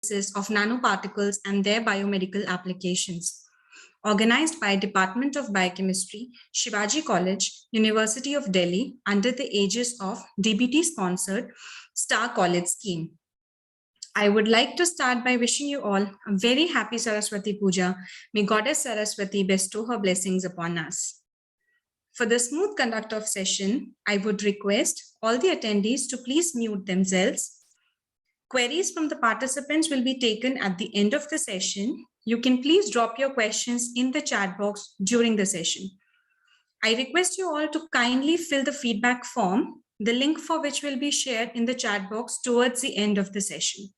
of nanoparticles and their biomedical applications. Organized by Department of Biochemistry, Shivaji College, University of Delhi, under the aegis of DBT-sponsored Star College Scheme. I would like to start by wishing you all a very happy Saraswati Puja. May Goddess Saraswati bestow her blessings upon us. For the smooth conduct of session, I would request all the attendees to please mute themselves. Queries from the participants will be taken at the end of the session. You can please drop your questions in the chat box during the session. I request you all to kindly fill the feedback form, the link for which will be shared in the chat box towards the end of the session.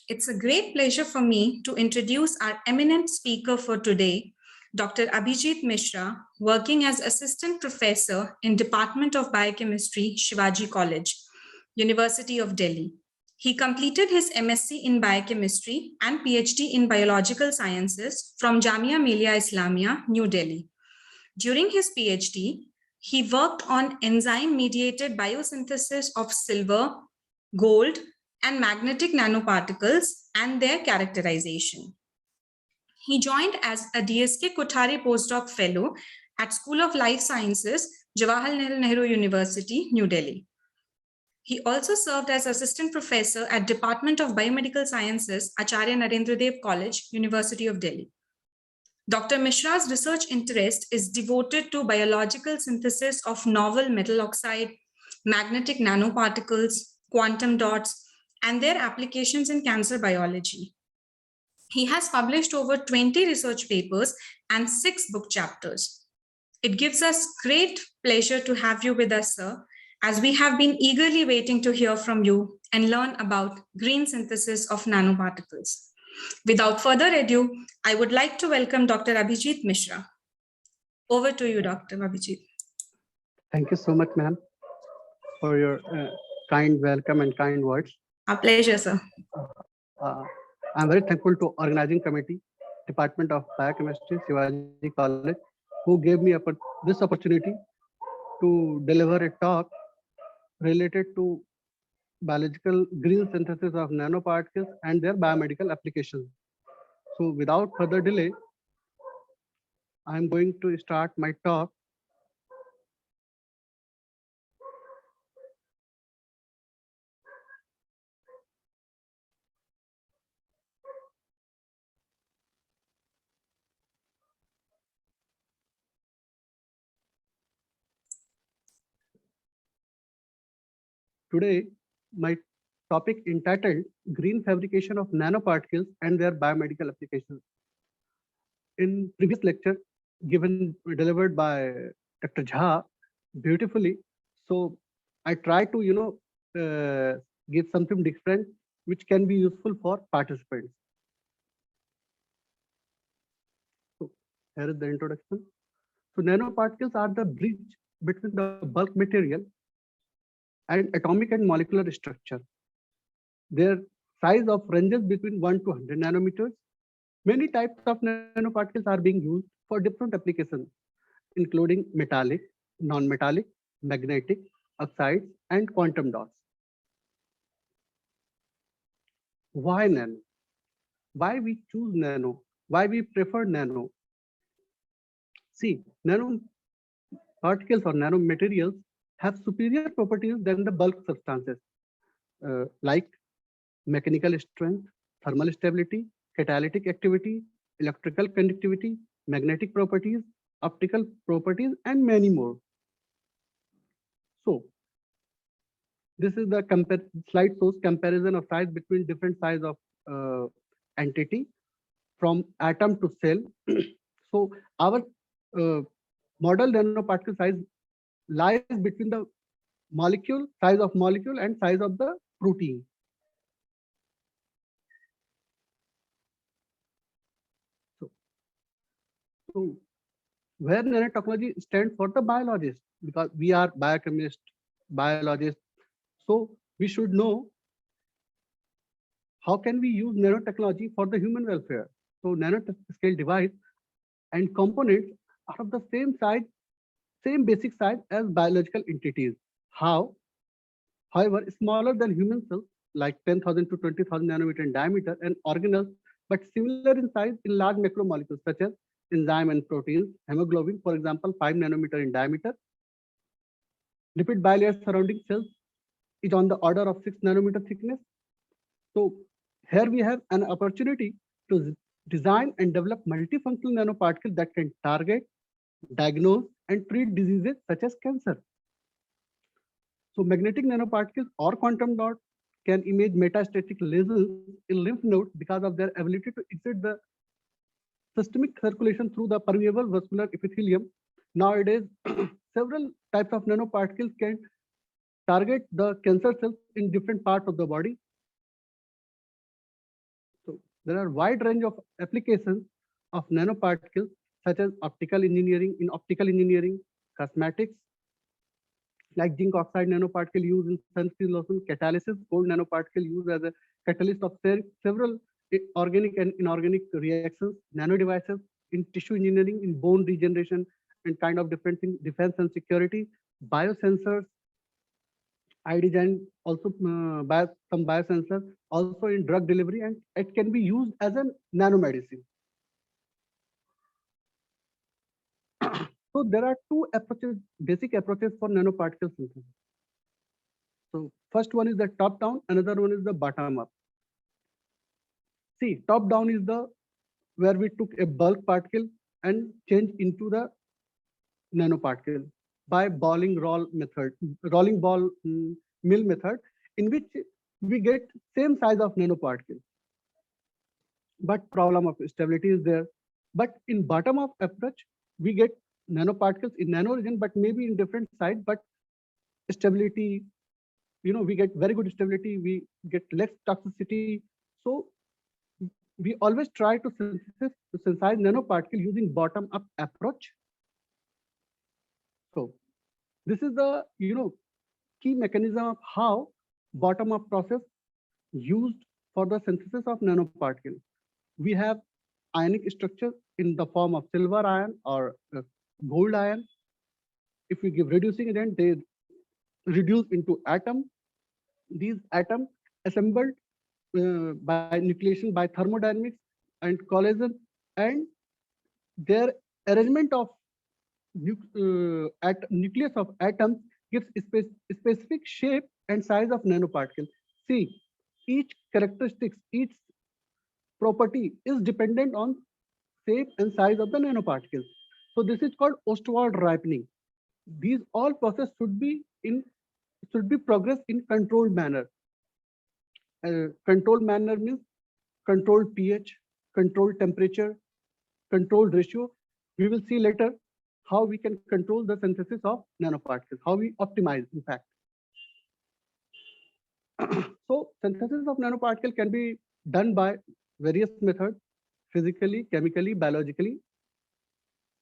It's a great pleasure for me to introduce our eminent speaker for today, Dr. Abhijit Mishra, working as Assistant Professor in Department of Biochemistry, Shivaji College, University of Delhi. He completed his MSc in Biochemistry and PhD in Biological Sciences from Jamia Millia Islamia, New Delhi. During his PhD, he worked on enzyme-mediated biosynthesis of silver, gold, and magnetic nanoparticles and their characterization. He joined as a DSK Kothari postdoc fellow at School of Life Sciences, Jawaharlal Nehru University, New Delhi. He also served as assistant professor at Department of Biomedical Sciences, Acharya Narendra Dev College, University of Delhi. Dr. Mishra's research interest is devoted to biological synthesis of novel metal oxide, magnetic nanoparticles, quantum dots, and their applications in cancer biology. He has published over 20 research papers and 6 book chapters. It gives us great pleasure to have you with us, sir, as we have been eagerly waiting to hear from you and learn about green synthesis of nanoparticles. Without further ado, I would like to welcome Dr. Abhijit Mishra. Over to you, Dr. Abhijit. Thank you so much, ma'am, for your kind welcome and kind words. Our pleasure, sir. I'm very thankful to organizing committee, Department of Biochemistry, Shivaji College, who gave me this opportunity to deliver a talk related to biological green synthesis of nanoparticles and their biomedical applications. So without further delay, I'm going to start my talk. Today, my topic entitled Green Fabrication of Nanoparticles and Their Biomedical Applications. In previous lecture, delivered by Dr. Jha beautifully, so I try to give something different which can be useful for participants. So here is the introduction. So nanoparticles are the bridge between the bulk material and atomic and molecular structure. Their size of ranges between 1 to 100 nanometers. Many types of nanoparticles are being used for different applications, including metallic, non-metallic, magnetic, oxides, and quantum dots. Why nano? Why we choose nano? Why we prefer nano? See, nanoparticles or nanomaterials have superior properties than the bulk substances, like mechanical strength, thermal stability, catalytic activity, electrical conductivity, magnetic properties, optical properties, and many more. So this is the slide shows comparison of size between different size of entity from atom to cell. So our model nanoparticle size lies between the size of molecule and size of the protein. So where nanotechnology stands for the biologist, because we are biochemists, biologists, so we should know how can we use nanotechnology for the human welfare. So nanoscale device and components are of the same size, same basic size as biological entities. However, smaller than human cells like 10,000 to 20,000 nanometer in diameter, and organelles, but similar in size in large macromolecules such as enzyme and proteins. Hemoglobin, for example, 5 nanometer in diameter. Lipid bilayer surrounding cells is on the order of 6 nanometer thickness. So here we have an opportunity to design and develop multifunctional nanoparticles that can target, diagnose, and treat diseases such as cancer. So magnetic nanoparticles or quantum dots can image metastatic lesions in lymph nodes because of their ability to exit the systemic circulation through the permeable vascular epithelium. Nowadays, several types of nanoparticles can target the cancer cells in different parts of the body. So there are wide range of applications of nanoparticles such as optical engineering, cosmetics, like zinc oxide nanoparticle used in sunscreen lotion, catalysis, gold nanoparticle used as a catalyst of several organic and inorganic reactions, nano devices in tissue engineering, in bone regeneration, and kind of different things, defense and security, biosensors. I designed also some biosensors also in drug delivery, and it can be used as a nanomedicine. So there are two approaches, basic approaches for nanoparticle synthesis. So first one is the top down, another one is the bottom up. See, top down is the where we took a bulk particle and changed into the nanoparticle by rolling ball mill method, in which we get same size of nanoparticle. But problem of stability is there. But in bottom up approach, we get nanoparticles in nano region, but maybe in different size, but stability, we get very good stability, we get less toxicity. So we always try to synthesize nanoparticle using bottom up approach. So this is the key mechanism of how bottom up process used for the synthesis of nanoparticle. We have ionic structure in the form of silver ion or gold ion. If we give reducing agent, they reduce into atom. These atoms assembled by nucleation by thermodynamics and collision, and their arrangement of nucleus of atoms gives specific shape and size of nanoparticle. See, each characteristics, each property is dependent on shape and size of the nanoparticles. So this is called Ostwald ripening. These all process should be progressed in controlled manner. Controlled manner means controlled pH, controlled temperature, controlled ratio. We will see later how we can control the synthesis of nanoparticles, how we optimize, in fact. So synthesis of nanoparticle can be done by various methods, physically, chemically, biologically.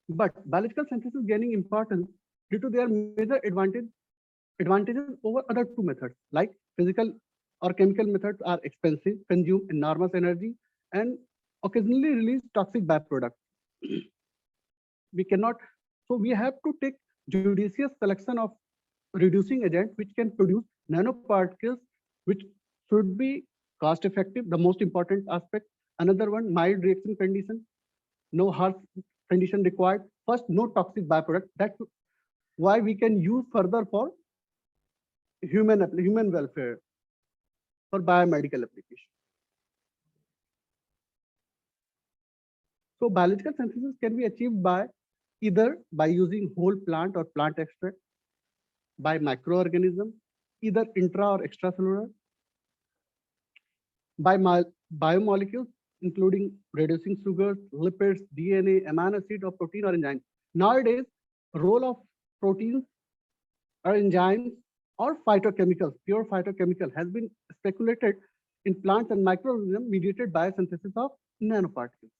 But biological synthesis gaining importance due to their major advantages over other two methods, like physical or chemical methods are expensive, consume enormous energy, and occasionally release toxic byproducts. We cannot, so we have to take judicious selection of reducing agent which can produce nanoparticles, which should be cost effective, the most important aspect. Another one, mild reaction condition, no harsh condition required. First, no toxic byproduct. That's why we can use further for human welfare, for biomedical application. So biological synthesis can be achieved by either by using whole plant or plant extract, by microorganism, either intra or extracellular, by biomolecules, including reducing sugars, lipids, DNA, amino acid, or protein or enzyme. Nowadays, role of proteins or enzymes or phytochemicals, pure phytochemical, has been speculated in plants and microorganisms mediated by synthesis of nanoparticles.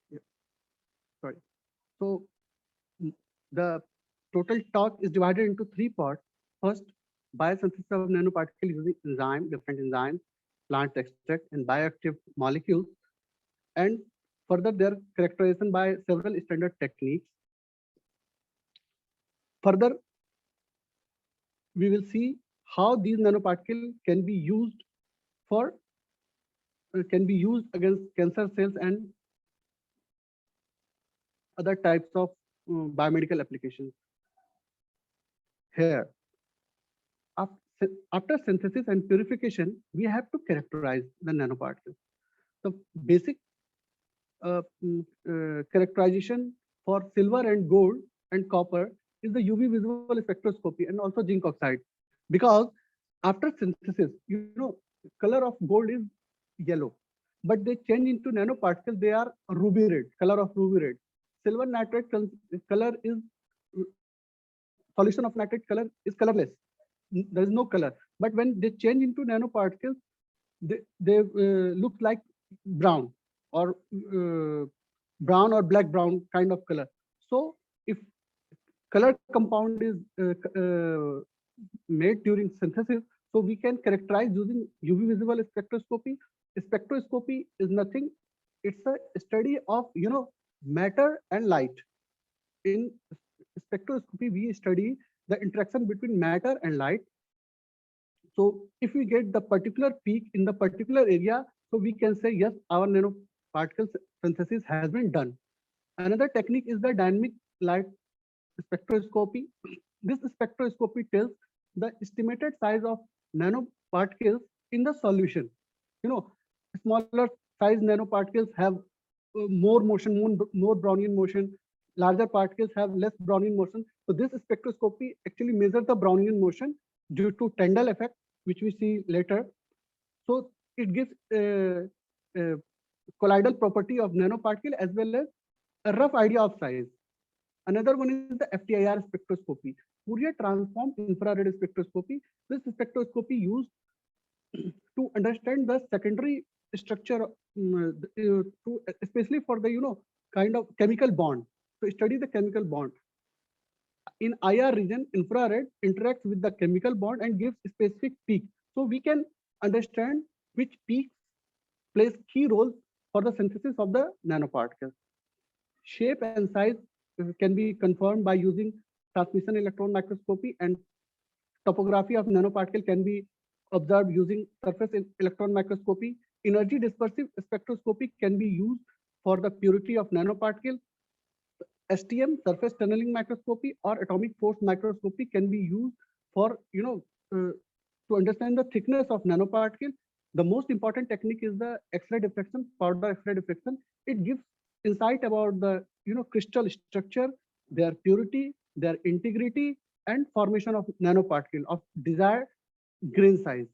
Yeah, sorry. So the total talk is divided into three parts. First, biosynthesis of nanoparticle using different enzymes, plant extract, and bioactive molecules, and further their characterization by several standard techniques. Further, we will see how these nanoparticles can be used for can be used against cancer cells and other types of biomedical applications. Here, after synthesis and purification, we have to characterize the nanoparticles. The basic characterization for silver and gold and copper is the UV visible spectroscopy and also zinc oxide. Because after synthesis, color of gold is yellow, but they change into nanoparticles. They are ruby red, color of ruby red. Silver nitrate color is solution of nitrate color is colorless. There is no color. But when they change into nanoparticles, they look like brown or brown or black brown kind of color. So if color compound is made during synthesis, so we can characterize using UV visible spectroscopy. Spectroscopy is nothing. It's a study of matter and light. In spectroscopy, we study the interaction between matter and light. So if we get the particular peak in the particular area, so we can say, yes, our nanoparticle synthesis has been done. Another technique is the dynamic light spectroscopy. This spectroscopy tells the estimated size of nanoparticles in the solution. Smaller size nanoparticles have more motion, more Brownian motion. Larger particles have less Brownian motion. So this spectroscopy actually measures the Brownian motion due to Tyndall effect, which we see later. So it gives colloidal property of nanoparticle as well as a rough idea of size. Another one is the FTIR spectroscopy, Fourier transform infrared spectroscopy. This spectroscopy used to understand the secondary structure, especially for the kind of chemical bond. To study the chemical bond. In IR region, infrared interacts with the chemical bond and gives specific peak. So we can understand which peaks plays key role for the synthesis of the nanoparticles. Shape and size can be confirmed by using transmission electron microscopy, and topography of nanoparticle can be observed using surface electron microscopy. Energy dispersive spectroscopy can be used for the purity of nanoparticle. STM, surface tunneling microscopy, or atomic force microscopy can be used for to understand the thickness of nanoparticle. The most important technique is the X-ray diffraction, powder X-ray diffraction. It gives insight about the crystal structure, their purity, their integrity, and formation of nanoparticle of desired grain size.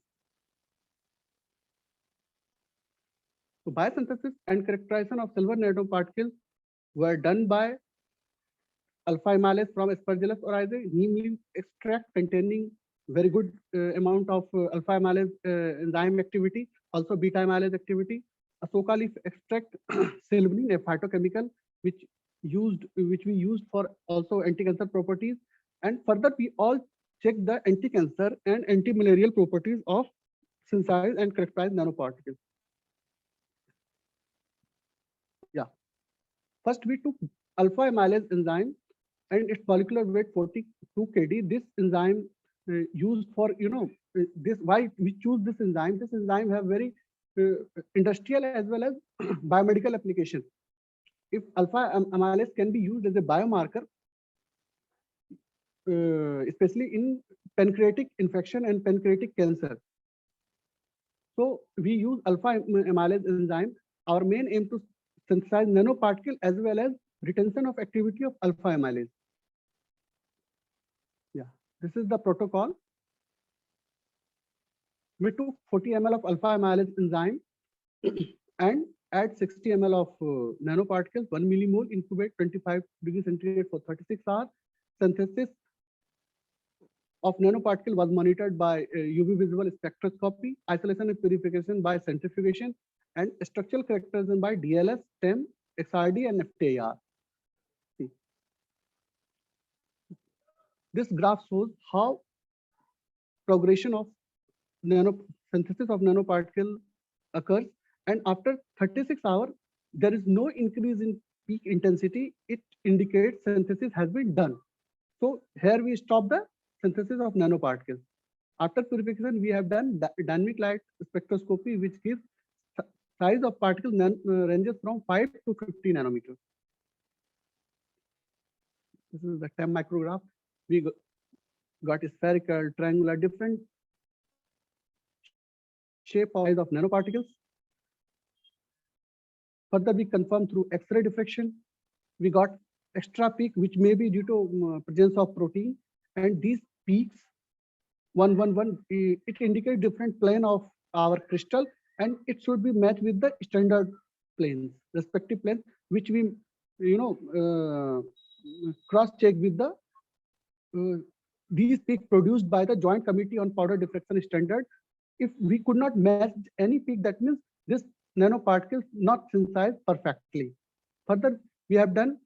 So biosynthesis and characterization of silver nanoparticles were done by alpha amylase from Aspergillus oryzae, neem leaf extract containing very good amount of alpha amylase enzyme activity, also beta amylase activity. Asoka leaf extract, silverine, a phytochemical which we used for also anti-cancer properties. And further, we all check the anti-cancer and anti-malarial properties of synthesized and characterized nanoparticles. Yeah. First, we took alpha amylase enzyme and its molecular weight 42 kD. This enzyme used for this. Why we choose this enzyme? This enzyme have very industrial as well as biomedical application. If alpha amylase can be used as a biomarker, especially in pancreatic infection and pancreatic cancer. So we use alpha amylase enzyme. Our main aim to synthesize nanoparticle as well as retention of activity of alpha amylase. Yeah, this is the protocol. We took 40 ml of alpha amylase enzyme and add 60 ml of nanoparticles, 1 millimole, incubate 25 degrees centigrade for 36 hours. Synthesis of nanoparticle was monitored by UV visible spectroscopy, isolation and purification by centrifugation, and structural characterization by DLS, STEM, XRD, and FTIR. See. This graph shows how progression of synthesis of nanoparticle occurs, and after 36 hours, there is no increase in peak intensity. It indicates synthesis has been done. So here we stop the synthesis of nanoparticles. After purification, we have done dynamic light spectroscopy, which gives size of particle ranges from 5 to 50 nanometers. This is the TEM micrograph. We got a spherical, triangular, different shape of size of nanoparticles. Further, we confirm through X-ray diffraction. We got extra peak, which may be due to presence of protein. And these peaks, 111, it indicates different plane of our crystal, and it should be matched with the standard planes, respective planes, which we, cross-check with the these peaks produced by the Joint Committee on Powder Diffraction Standard. If we could not match any peak, that means this nanoparticles not synthesized perfectly. Further, we have done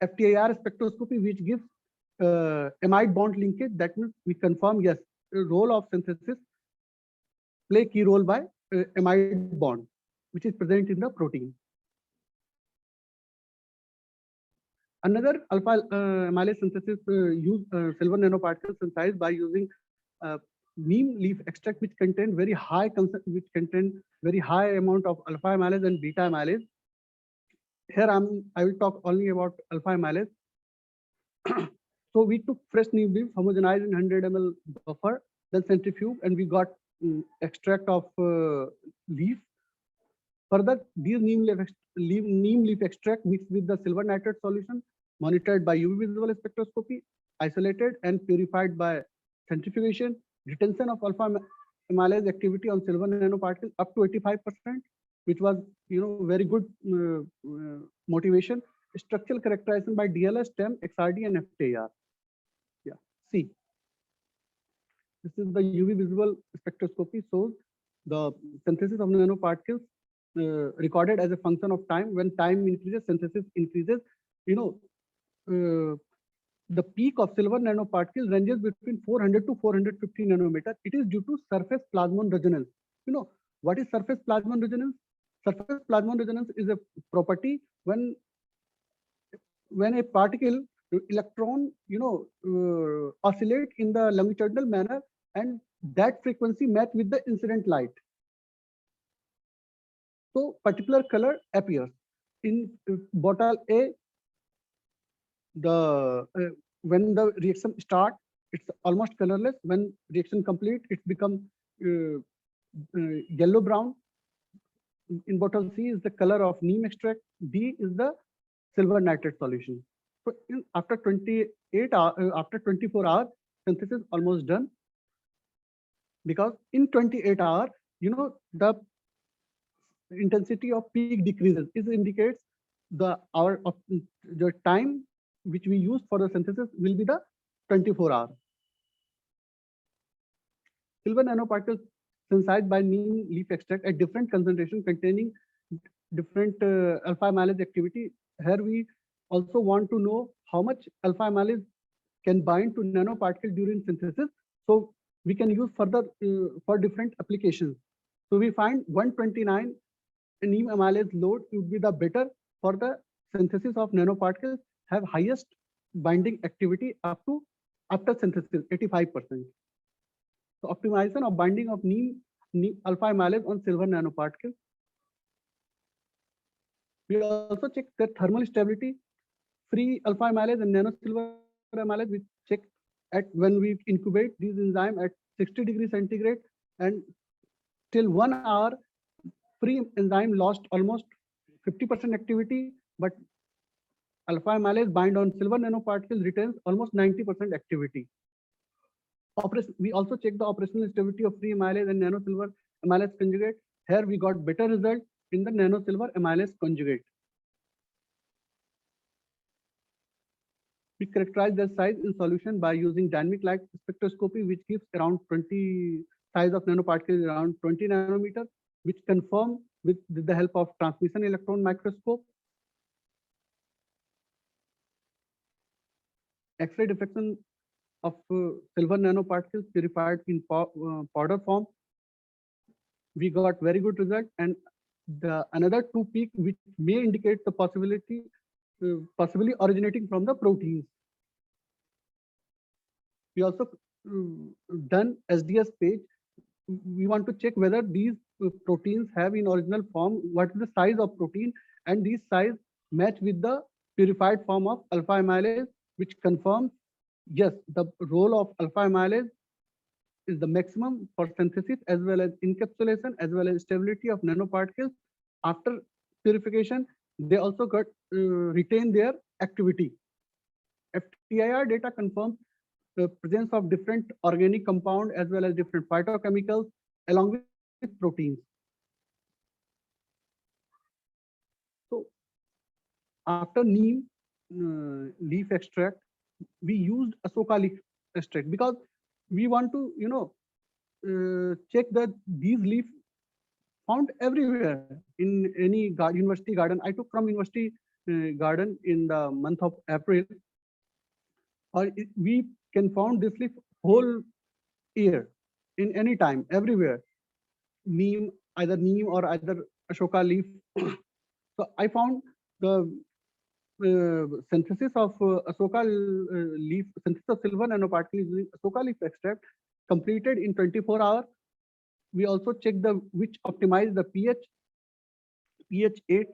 FTIR spectroscopy, which gives amide bond linkage. That means we confirm, yes, the role of synthesis play key role by amide bond, which is present in the protein. Another alpha amylase synthesis use silver nanoparticles synthesized by using neem leaf extract, which contain very high amount of alpha amylase and beta amylase. Here I will talk only about alpha amylase. So we took fresh neem leaf, homogenized in 100 ml buffer, then centrifuge, and we got extract of leaf. Further, these neem leaf extract mixed with the silver nitrate solution, monitored by UV visible spectroscopy, isolated and purified by centrifugation, retention of alpha amylase activity on silver nanoparticles up to 85%, which was very good motivation. Structural characterization by DLS, TEM, XRD, and FTIR. Yeah, see. This is the UV visible spectroscopy, shows the synthesis of nanoparticles recorded as a function of time. When time increases, synthesis increases. The peak of silver nanoparticles ranges between 400 to 450 nanometer. It is due to surface plasmon resonance. What is surface plasmon resonance? Surface plasmon resonance is a property when a particle electron oscillate in the longitudinal manner, and that frequency match with the incident light. So particular color appears. In bottle A, when the reaction start, it's almost colorless. When reaction complete, it becomes yellow brown. In bottle C is the color of neem extract. D is the silver nitrate solution. So after 24 hours, synthesis almost done. Because in 28 hours, the intensity of peak decreases. This indicates the time which we use for the synthesis will be the 24 hours. Silver nanoparticles synthesized by neem leaf extract at different concentration containing different alpha amylase activity. Here we also want to know how much alpha amylase can bind to nanoparticle during synthesis. So we can use further for different applications. So we find 129 neem amylase load would be the better for the synthesis of nanoparticles, have highest binding activity up to after synthesis 85%. So optimization of binding of neem alpha amylase on silver nanoparticles. We also check the thermal stability. Free alpha amylase and nano silver amylase we check at when we incubate these enzymes at 60 degrees centigrade, and till 1 hour free enzyme lost almost 50% activity, but alpha amylase bind on silver nanoparticles retains almost 90% activity. We also check the operational stability of free amylase and nano silver amylase conjugate. Here we got better result in the nano silver amylase conjugate. We characterize their size in solution by using dynamic light spectroscopy, which gives around 20 size of nanoparticles around 20 nanometer, which confirm with the help of transmission electron microscope. X-ray diffraction of silver nanoparticles purified in powder form. We got very good result, and the another two peak which may indicate the possibly originating from the proteins. We also done SDS page. We want to check whether these proteins have in original form, what is the size of protein, and these size match with the purified form of alpha amylase, which confirms yes, the role of alpha amylase is the maximum for synthesis as well as encapsulation as well as stability of nanoparticles. After purification, they also got retain their activity. FTIR data confirms the presence of different organic compound as well as different phytochemicals along with proteins. So after neem leaf extract, we used Asoka leaf extract because we want to, check that these leaves found everywhere in any university garden. I took from university garden in the month of April. We can found this leaf whole year in any time, everywhere. Neem, either neem or either Ashoka leaf. So I found the synthesis of Asoka leaf, synthesis of silver nanoparticles using Asoka leaf extract completed in 24 hours. We also checked the which optimize the pH. pH 8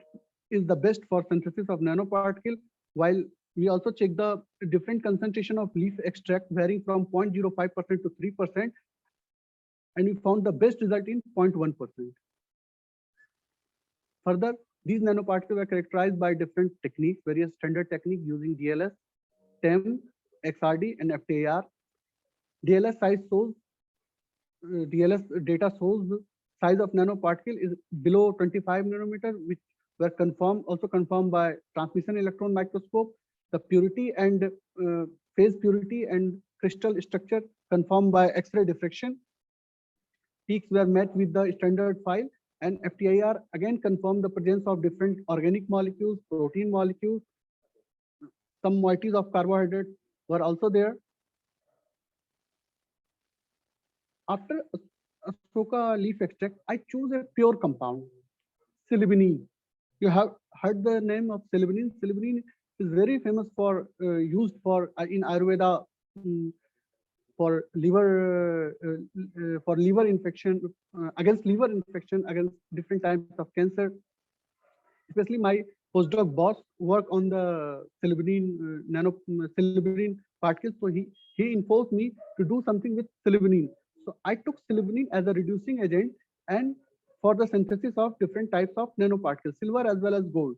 is the best for synthesis of nanoparticle, while we also check the different concentration of leaf extract varying from 0.05% to 3%, and we found the best result in 0.1%. Further, these nanoparticles are characterized by different techniques, various standard techniques using DLS, TEM, XRD, and FTIR. DLS size shows DLS data shows the size of nanoparticle is below 25 nanometer, which were also confirmed by transmission electron microscope. The purity and phase purity and crystal structure confirmed by X-ray diffraction. Peaks were met with the standard file, and FTIR again confirmed the presence of different organic molecules, protein molecules. Some moieties of carbohydrates were also there. After Asoka leaf extract, I choose a pure compound, silibinine. You have heard the name of silibinine. Silibinine is very famous for used for in Ayurveda for liver infection, against different types of cancer. Especially my postdoc boss work on the silibinine particles, so he enforced me to do something with silibinine. So I took silibinine as a reducing agent and for the synthesis of different types of nanoparticles, silver as well as gold.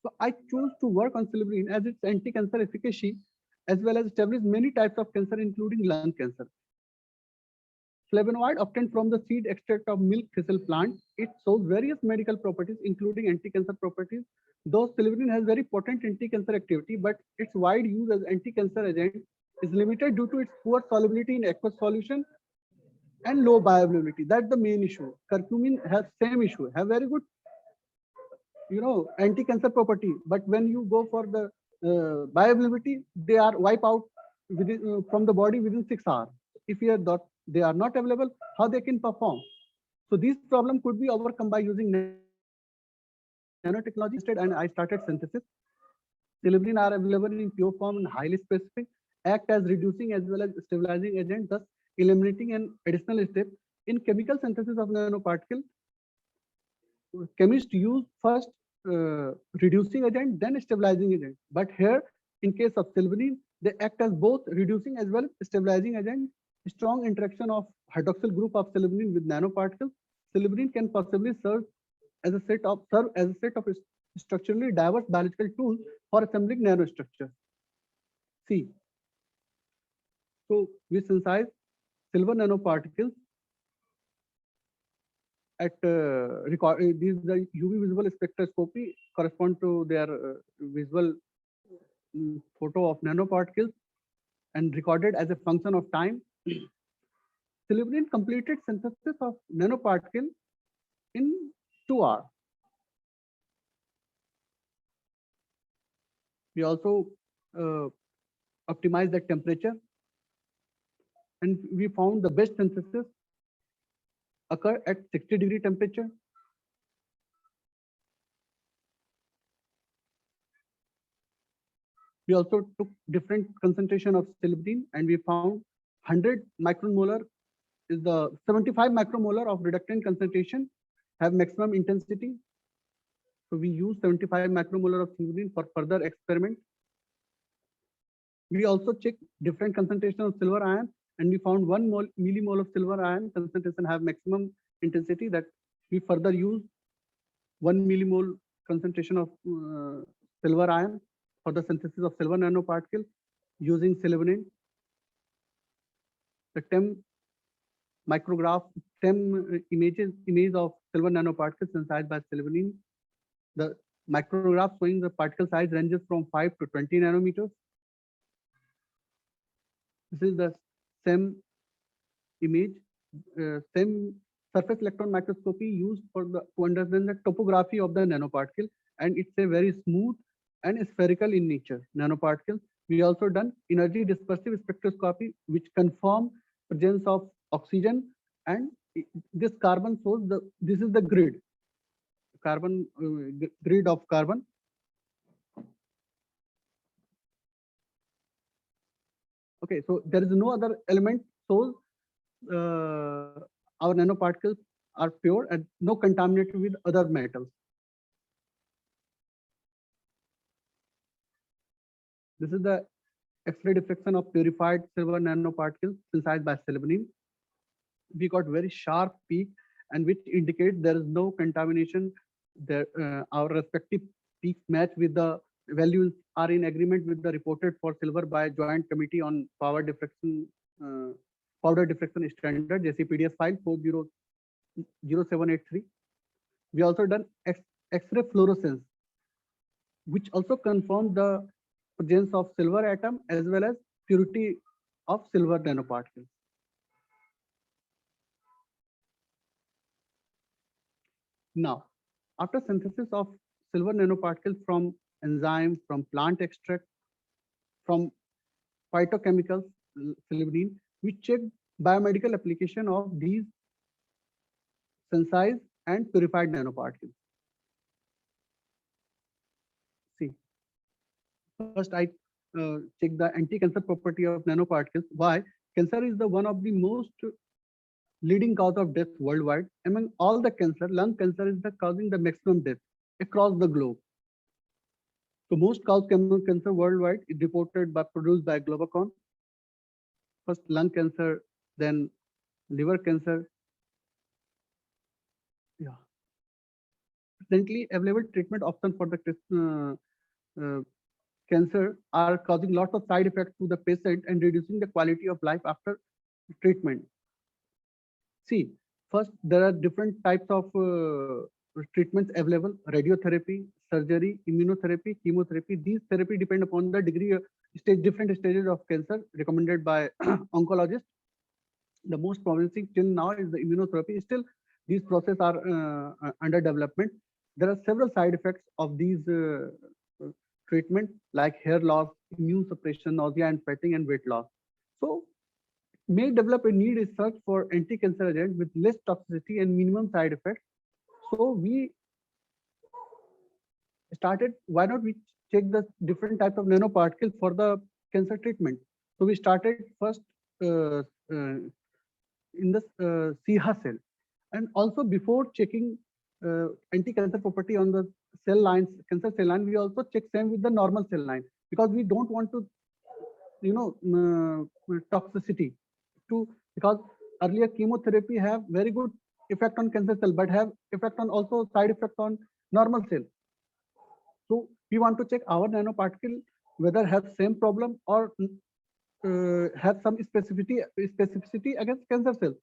So I chose to work on silibinine as its anti-cancer efficacy, as well as establish many types of cancer, including lung cancer. Flavonoid obtained from the seed extract of milk thistle plant. It shows various medical properties, including anti-cancer properties. Though silibinine has very potent anti-cancer activity, but its wide use as anti-cancer agent is limited due to its poor solubility in aqueous solution and low bioavailability. That's the main issue. Curcumin has same issue, have very good, anti-cancer property, but when you go for the bioavailability, they are wipe out from the body within 6 hours. If they are not available, how they can perform? So these problems could be overcome by using nanotechnology. And I started synthesis. Silibrin are available in pure form and highly specific, act as reducing as well as stabilizing agent, thus eliminating an additional step in chemical synthesis of nanoparticle. Chemists use first reducing agent, then stabilizing agent. But here, in case of silibrin, they act as both reducing as well as stabilizing agent. Strong interaction of hydroxyl group of silibrin with nanoparticles. Silibrin can possibly serve as a set of structurally diverse biological tools for assembling nanostructures. See, so we synthesize silver nanoparticles at these the UV visible spectroscopy correspond to their visual photo of nanoparticles and recorded as a function of time. Silibrin completed synthesis of nanoparticle in 2 hours. We also optimized the temperature, and we found the best synthesis occur at 60-degree temperature. We also took different concentration of silverine, and we found 100 micromolar is the 75 micromolar of reductant concentration have maximum intensity. So we use 75 micromolar of silverine for further experiment. We also checked different concentration of silver ion, and we found 1 millimole of silver ion concentration have maximum intensity, that we further use 1 millimole concentration of silver ion for the synthesis of silver nanoparticle using silverine. The TEM micrograph, TEM image of silver nanoparticles synthesized by silverine. The micrograph showing the particle size ranges from 5 to 20 nanometers. This is the same image, same surface electron microscopy used for to understand the topography of the nanoparticle, and it's a very smooth and spherical in nature nanoparticle. We also done energy dispersive spectroscopy, which confirm presence of oxygen, and this carbon shows this is the grid, carbon grid of carbon. Okay, so there is no other element, so our nanoparticles are pure and no contaminated with other metals. This is the X-ray diffraction of purified silver nanoparticles synthesized by silverine. We got very sharp peak, and which indicates there is no contamination. There, our respective peaks match with the values are in agreement with the reported for silver by Joint Committee on Powder Diffraction Standard, JCPDS file 400783. We also done X-ray fluorescence, which also confirms the presence of silver atom as well as purity of silver nanoparticles. Now, after synthesis of silver nanoparticles from enzyme, from plant extract, from phytochemicals, silverine, we checked biomedical application of these synthesized and purified nanoparticles. See, first I check the anti-cancer property of nanoparticles. Why? Cancer is the one of the most leading cause of death worldwide. Among all the cancer, lung cancer is the causing the maximum death across the globe. So most cause cancer worldwide is reported by produced by Globacon. First lung cancer, then liver cancer. Yeah. Presently available treatment option for the cancer are causing lots of side effects to the patient and reducing the quality of life after treatment. See, first there are different types of treatments available: radiotherapy, surgery, immunotherapy, chemotherapy. These therapy depend upon the degree of different stages of cancer recommended by oncologists. The most promising till now is the immunotherapy. Still, these processes are under development. There are several side effects of these treatment, like hair loss, immune suppression, nausea and fatigue, and weight loss. So may develop a need is search for anti-cancer agent with less toxicity and minimum side effects. So we started, why not we check the different types of nanoparticles for the cancer treatment. So we started first in the CIHA cell, and also before checking anti-cancer property on the cell lines, cancer cell line, we also check same with the normal cell line, because we don't want to, toxicity to, because earlier chemotherapy have very good effect on cancer cell, but have effect on also side effect on normal cell. So we want to check our nanoparticle whether have same problem or have some specificity against cancer cells.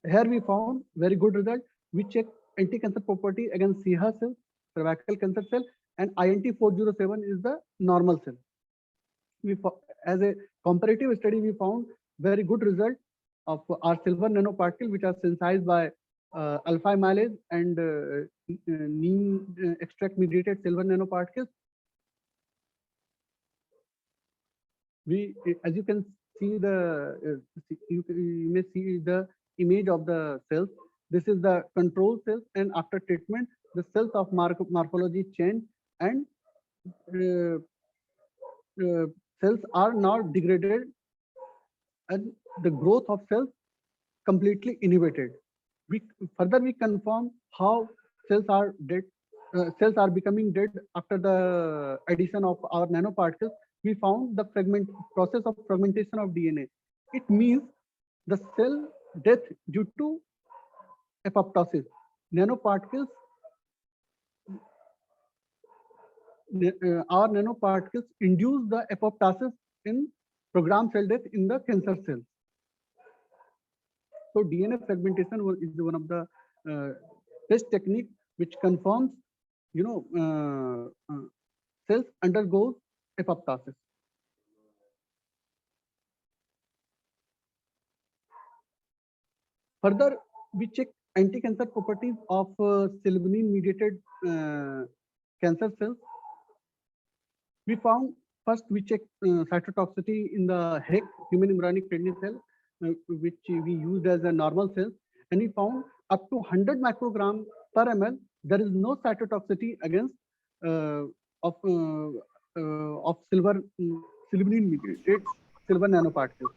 Here we found very good result. We check anti-cancer property against CIHA cell, cervical cancer cell, and INT407 is the normal cell. As a comparative study, we found very good result of our silver nanoparticle, which are synthesized by alpha amylase and neem extract mediated silver nanoparticles. We, as you can see the, you may see the image of the cells. This is the control cells, and after treatment, the cells of morphology change, and cells are not degraded and the growth of cells completely inhibited. We further we confirm how cells are dead. Cells are becoming dead after the addition of our nanoparticles. We found the process of fragmentation of DNA. It means the cell death due to apoptosis. Nanoparticles, our nanoparticles induce the apoptosis in programmed cell death in the cancer cells. So DNA fragmentation is one of the best technique which confirms, cells undergoes apoptosis. Further, we check anti-cancer properties of sylvanin-mediated cancer cells. We found first we check cytotoxicity in the HEC, human embryonic kidney cell, which we used as a normal cell, and we found up to 100 microgram per ml. There is no cytotoxicity against of sylvanin-mediated silver nanoparticles.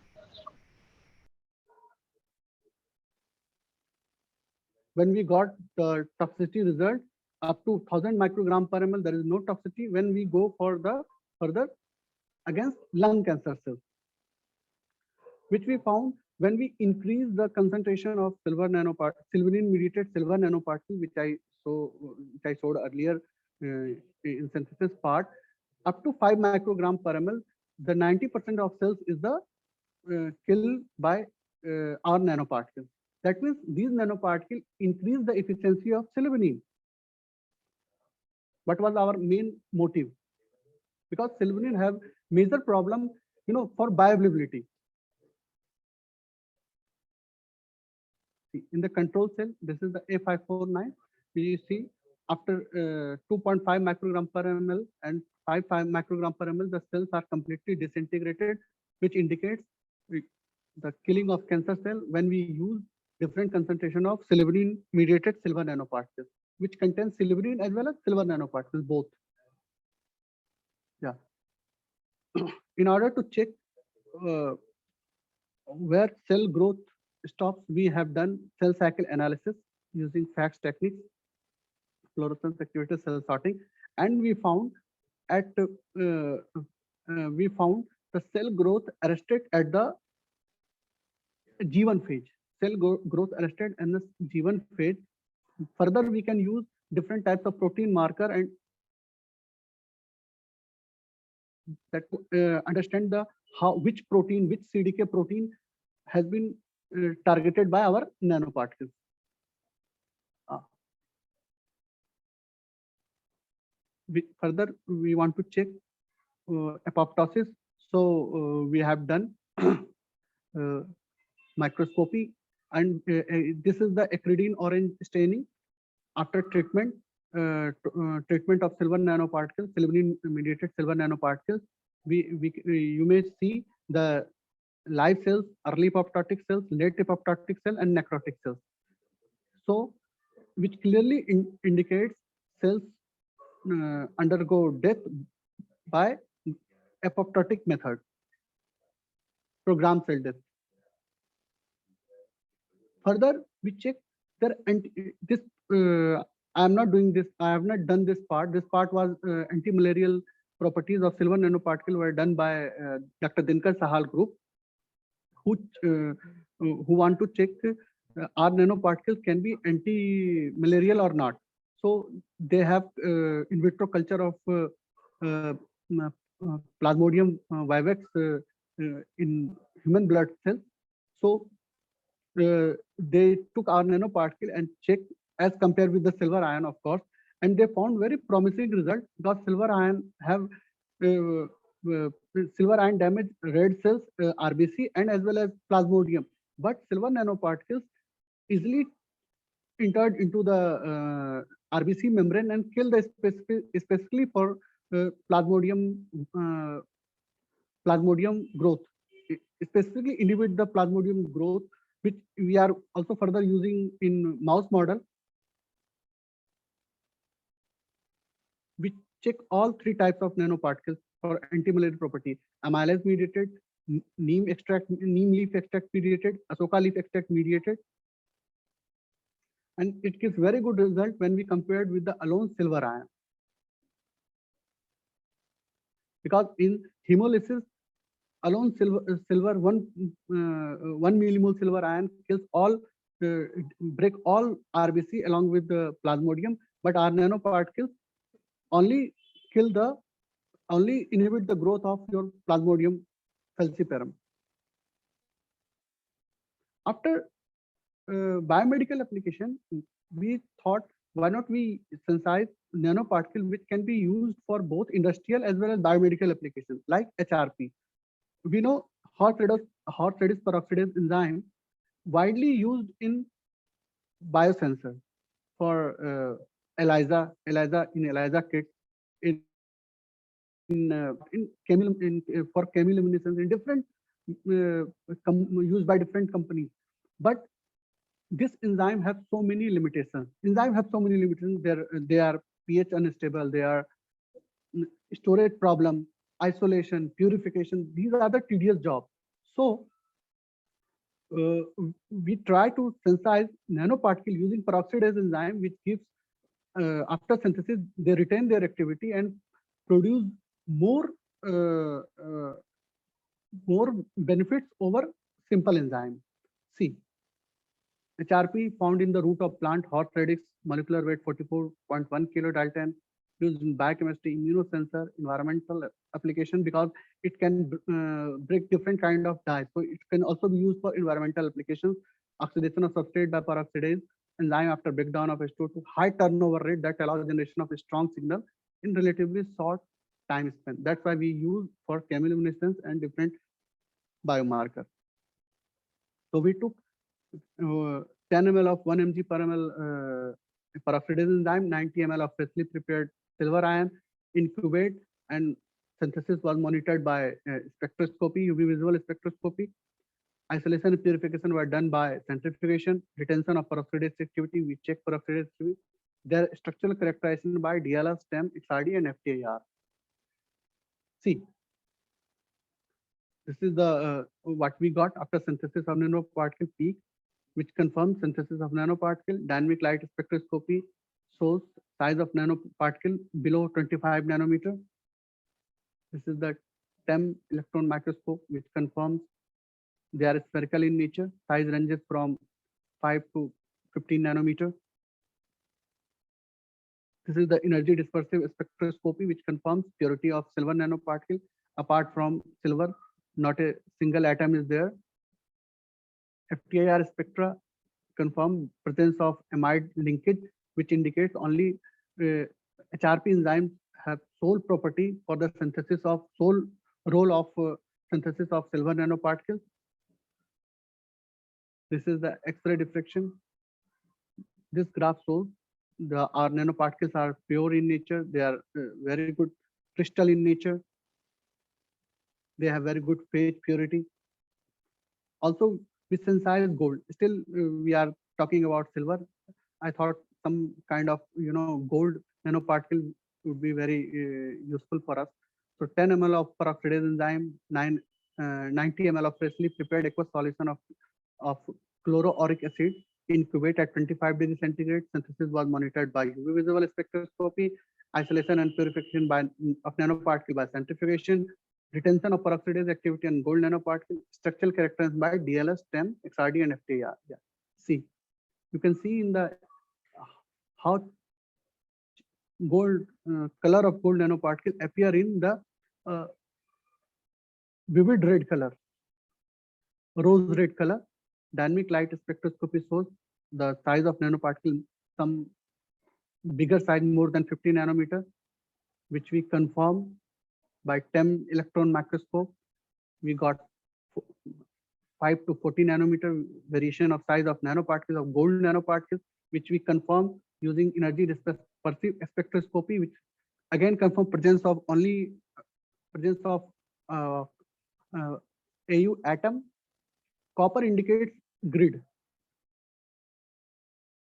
When we got the toxicity result up to 1000 microgram per ml, there is no toxicity. When we go for the further against lung cancer cells, which we found when we increase the concentration of sylvanin-mediated silver nanoparticle, which I showed earlier in synthesis part, up to 5 microgram per ml, the 90% of cells is the killed by our nanoparticles. That means these nanoparticles increase the efficiency of sylvanin. What was our main motive? Because sylvanin have major problem, for bioavailability. See, in the control cell, this is the A549. We see after 2.5 microgram per ml and 5 microgram per ml, the cells are completely disintegrated, which indicates the killing of cancer cell when we use different concentration of sylvanin-mediated silver nanoparticles, which contains sylvanin as well as silver nanoparticles, both. Yeah. In order to check where cell growth stops, we have done cell cycle analysis using FACS techniques, fluorescence activated cell sorting, and we found the cell growth arrested at the G1 phase. Cell growth arrested in the G1 phase. Further, we can use different types of protein marker and that understand which CDK protein has been targeted by our nanoparticles. Further, we want to check apoptosis. So we have done microscopy, and this is the acridine orange staining after treatment of silver nanoparticles, sylvanin-mediated silver nanoparticles. You may see the live cells, early apoptotic cells, late apoptotic cell, and necrotic cells. So, which clearly indicates cells undergo death by apoptotic method, programmed cell death. Further, we check I am not doing this. I have not done this part. This part was anti-malarial properties of silver nanoparticle were done by Dr. Dinkar Sahal group, who want to check our nanoparticles can be anti-malarial or not. So they have in vitro culture of Plasmodium vivax in human blood cells. So they took our nanoparticle and checked as compared with the silver ion, of course, and they found very promising result because silver ion have silver ion damage red cells, RBC, and as well as Plasmodium. But silver nanoparticles easily entered into the RBC membrane and kill the specifically for Plasmodium growth, specifically inhibit the Plasmodium growth, which we are also further using in mouse model. We check all three types of nanoparticles. for anti-malarial property, amylase mediated, neem leaf extract mediated, asoka leaf extract mediated, and it gives very good result when we compared with the alone silver ion. Because in hemolysis, alone silver 1 millimole silver ion kills all, break all RBC along with the plasmodium, but our nanoparticles only kill the, only inhibit the growth of your plasmodium falciparum. After biomedical application, we thought, why not we synthesize nanoparticle which can be used for both industrial as well as biomedical applications like HRP. We know hot reduce peroxidase enzyme widely used in biosensor for ELISA kit, for chemiluminescence in different used by different companies. But this enzyme have so many limitations. Enzyme have so many limitations. They are pH unstable. They are storage problem, isolation, purification. These are the tedious jobs. So uh, we try to synthesize nanoparticle using peroxidase enzyme, which gives, after synthesis, they retain their activity and produce more uh, uh, more benefits over simple enzyme. See, HRP found in the root of plant horseradish, molecular weight 44.1 kilodalton, used in biochemistry, immunosensor, environmental application, because it can break different kind of dyes. So it can also be used for environmental applications, oxidation of substrate by peroxidase, enzyme after breakdown of H2 high turnover rate that allows generation of a strong signal in relatively short time span. That's why we use for chemiluminescence and different biomarker. So we took 10 ml of 1 mg per ml peroxidase enzyme, 90 ml of freshly prepared silver ion, incubate, and synthesis was monitored by spectroscopy, UV visual spectroscopy. Isolation and purification were done by centrifugation, retention of peroxidase activity. We check peroxidase activity. Their structural characterization by DLS, STEM, XRD, and FTIR. See, this is the what we got after synthesis of nanoparticle peak, which confirms synthesis of nanoparticle. Dynamic light spectroscopy shows size of nanoparticle below 25 nanometer. This is the TEM electron microscope, which confirms they are spherical in nature. Size ranges from 5 to 15 nanometer. This is the energy dispersive spectroscopy, which confirms purity of silver nanoparticle. Apart from silver, not a single atom is there. FTIR spectra confirm presence of amide linkage, which indicates only HRP enzymes have sole property for the synthesis of sole role of synthesis of silver nanoparticles. This is the X-ray diffraction. This graph shows our nanoparticles are pure in nature. They are very good crystal in nature. They have very good phase purity. Also, we synthesize gold. Still, we are talking about silver. I thought some kind of gold nanoparticle would be very useful for us. So 10 ml of peroxidase enzyme, 90 ml of freshly prepared aqueous solution of chloroauric acid, incubate at 25 degrees centigrade. Synthesis was monitored by UV visual spectroscopy, isolation and purification of nanoparticle by centrifugation, retention of peroxidase activity and gold nanoparticle, structural characterized by DLS, STEM, XRD, and FTIR. Yeah. See, you can see in the how gold color of gold nanoparticle appear in the vivid red color, rose red color. Dynamic light spectroscopy shows the size of nanoparticle, some bigger size more than 50 nanometer, which we confirm by TEM electron microscope. We got 5 to 40 nanometer variation of size of nanoparticles, of gold nanoparticles, which we confirm using energy dispersive spectroscopy, which again confirm presence of uh, AU atom. Copper indicates grid,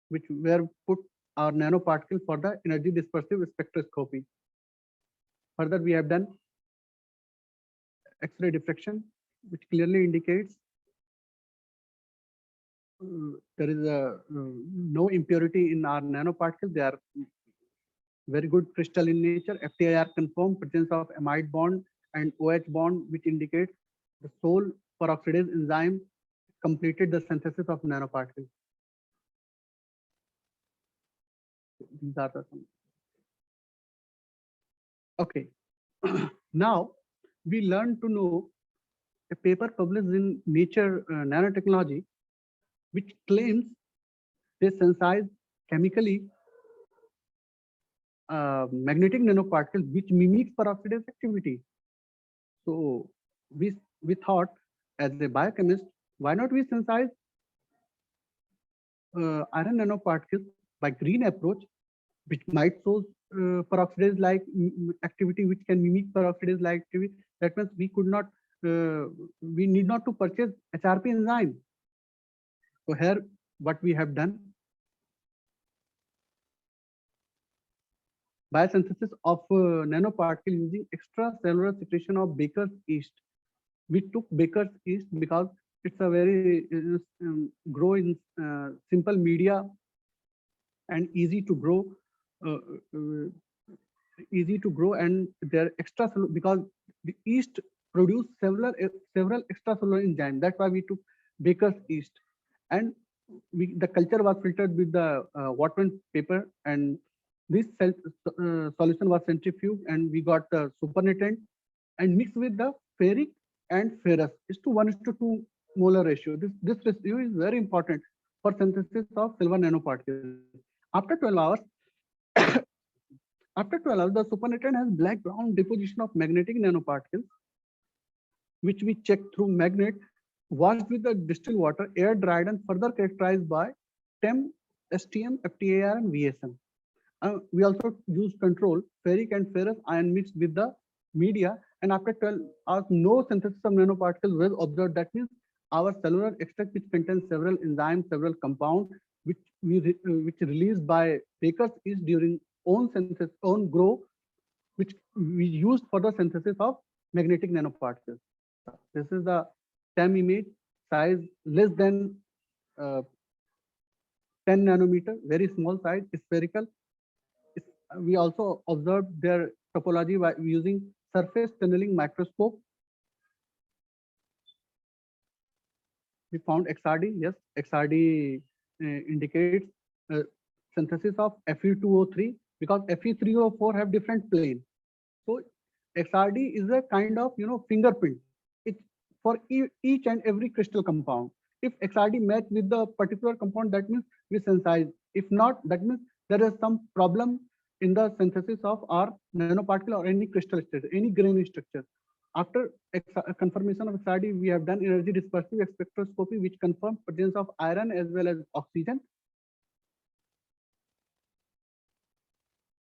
which were put our nanoparticle for the energy dispersive spectroscopy. Further, we have done X-ray diffraction, which clearly indicates there is no impurity in our nanoparticles. They are very good crystal in nature. FTIR confirmed presence of amide bond and OH bond, which indicates the sole peroxidase enzyme completed the synthesis of nanoparticles. These are the some. Okay. Now we learn to know a paper published in Nature Nanotechnology, which claims they synthesize chemically magnetic nanoparticles which mimics peroxidase activity. So we thought, as a biochemist, why not we synthesize iron nanoparticles by green approach, which might show peroxidase like activity, which can mimic peroxidase like activity. That means we could not, we need not to purchase HRP enzyme. So here, what we have done, biosynthesis of nanoparticle using extracellular secretion of Baker's yeast. We took Baker's yeast because it's a very grow in simple media and easy to grow, uh, uh, and they're extracellular because the yeast produce several extracellular enzymes. That's why we took Baker's yeast, and the culture was filtered with the water paper, and this solution was centrifuged, and we got the supernatant and mixed with the ferric and ferrous. Is to 1:2 molar ratio. This ratio is very important for synthesis of silver nanoparticles. After 12 hours, after 12 hours, the supernatant has black-brown deposition of magnetic nanoparticles, which we check through magnet, washed with the distilled water, air dried, and further characterized by TEM, STM, FTAR, and VSM. We also use control ferric and ferrous ion mixed with the media, and after 12 hours, no synthesis of nanoparticles was observed. That means our cellular extract, which contains several enzymes, several compounds, which which released by Baker's is during own synthesis, own grow, which we used for the synthesis of magnetic nanoparticles. This is the TEM image, size less than 10 nanometer, very small size, spherical. We also observed their topology by using surface tunneling microscope. We found XRD. Yes, XRD indicates synthesis of Fe2O3 because Fe3O4 have different plane. So XRD is a kind of fingerprint. It's for each and every crystal compound. If XRD match with the particular compound, that means we synthesize. If not, that means there is some problem in the synthesis of our nanoparticle or any crystal structure, any grain structure. After confirmation of XRD, we have done energy dispersive spectroscopy, which confirms presence of iron as well as oxygen.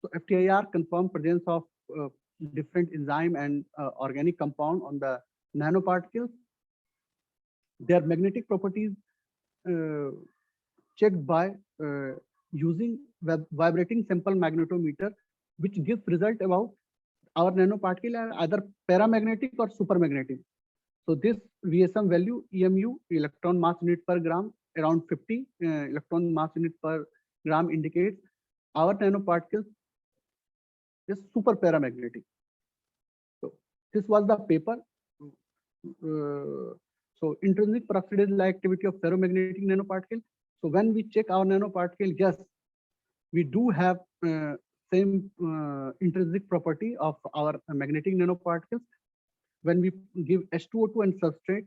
So FTIR confirmed presence of different enzyme and organic compound on the nanoparticles. Their magnetic properties checked by using vibrating sample magnetometer, which gives result about our nanoparticle are either paramagnetic or supermagnetic. So this VSM value, EMU, electron mass unit per gram, around 50 electron mass unit per gram indicates our nanoparticles is super paramagnetic. So this was the paper. So intrinsic peroxidase-like activity of ferromagnetic nanoparticle. So when we check our nanoparticle, yes, we do have same intrinsic property of our magnetic nanoparticles. When we give H2O2 and substrate,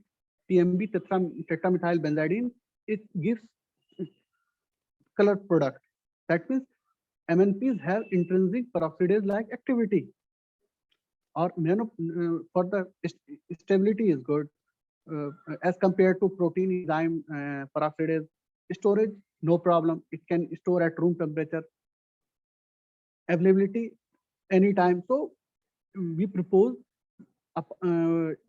TMB tetramethyl benzidine, it gives colored product. That means MNPs have intrinsic peroxidase-like activity. Or for the stability is good as compared to protein enzyme peroxidase. Storage, no problem. It can store at room temperature. Availability, anytime. So we propose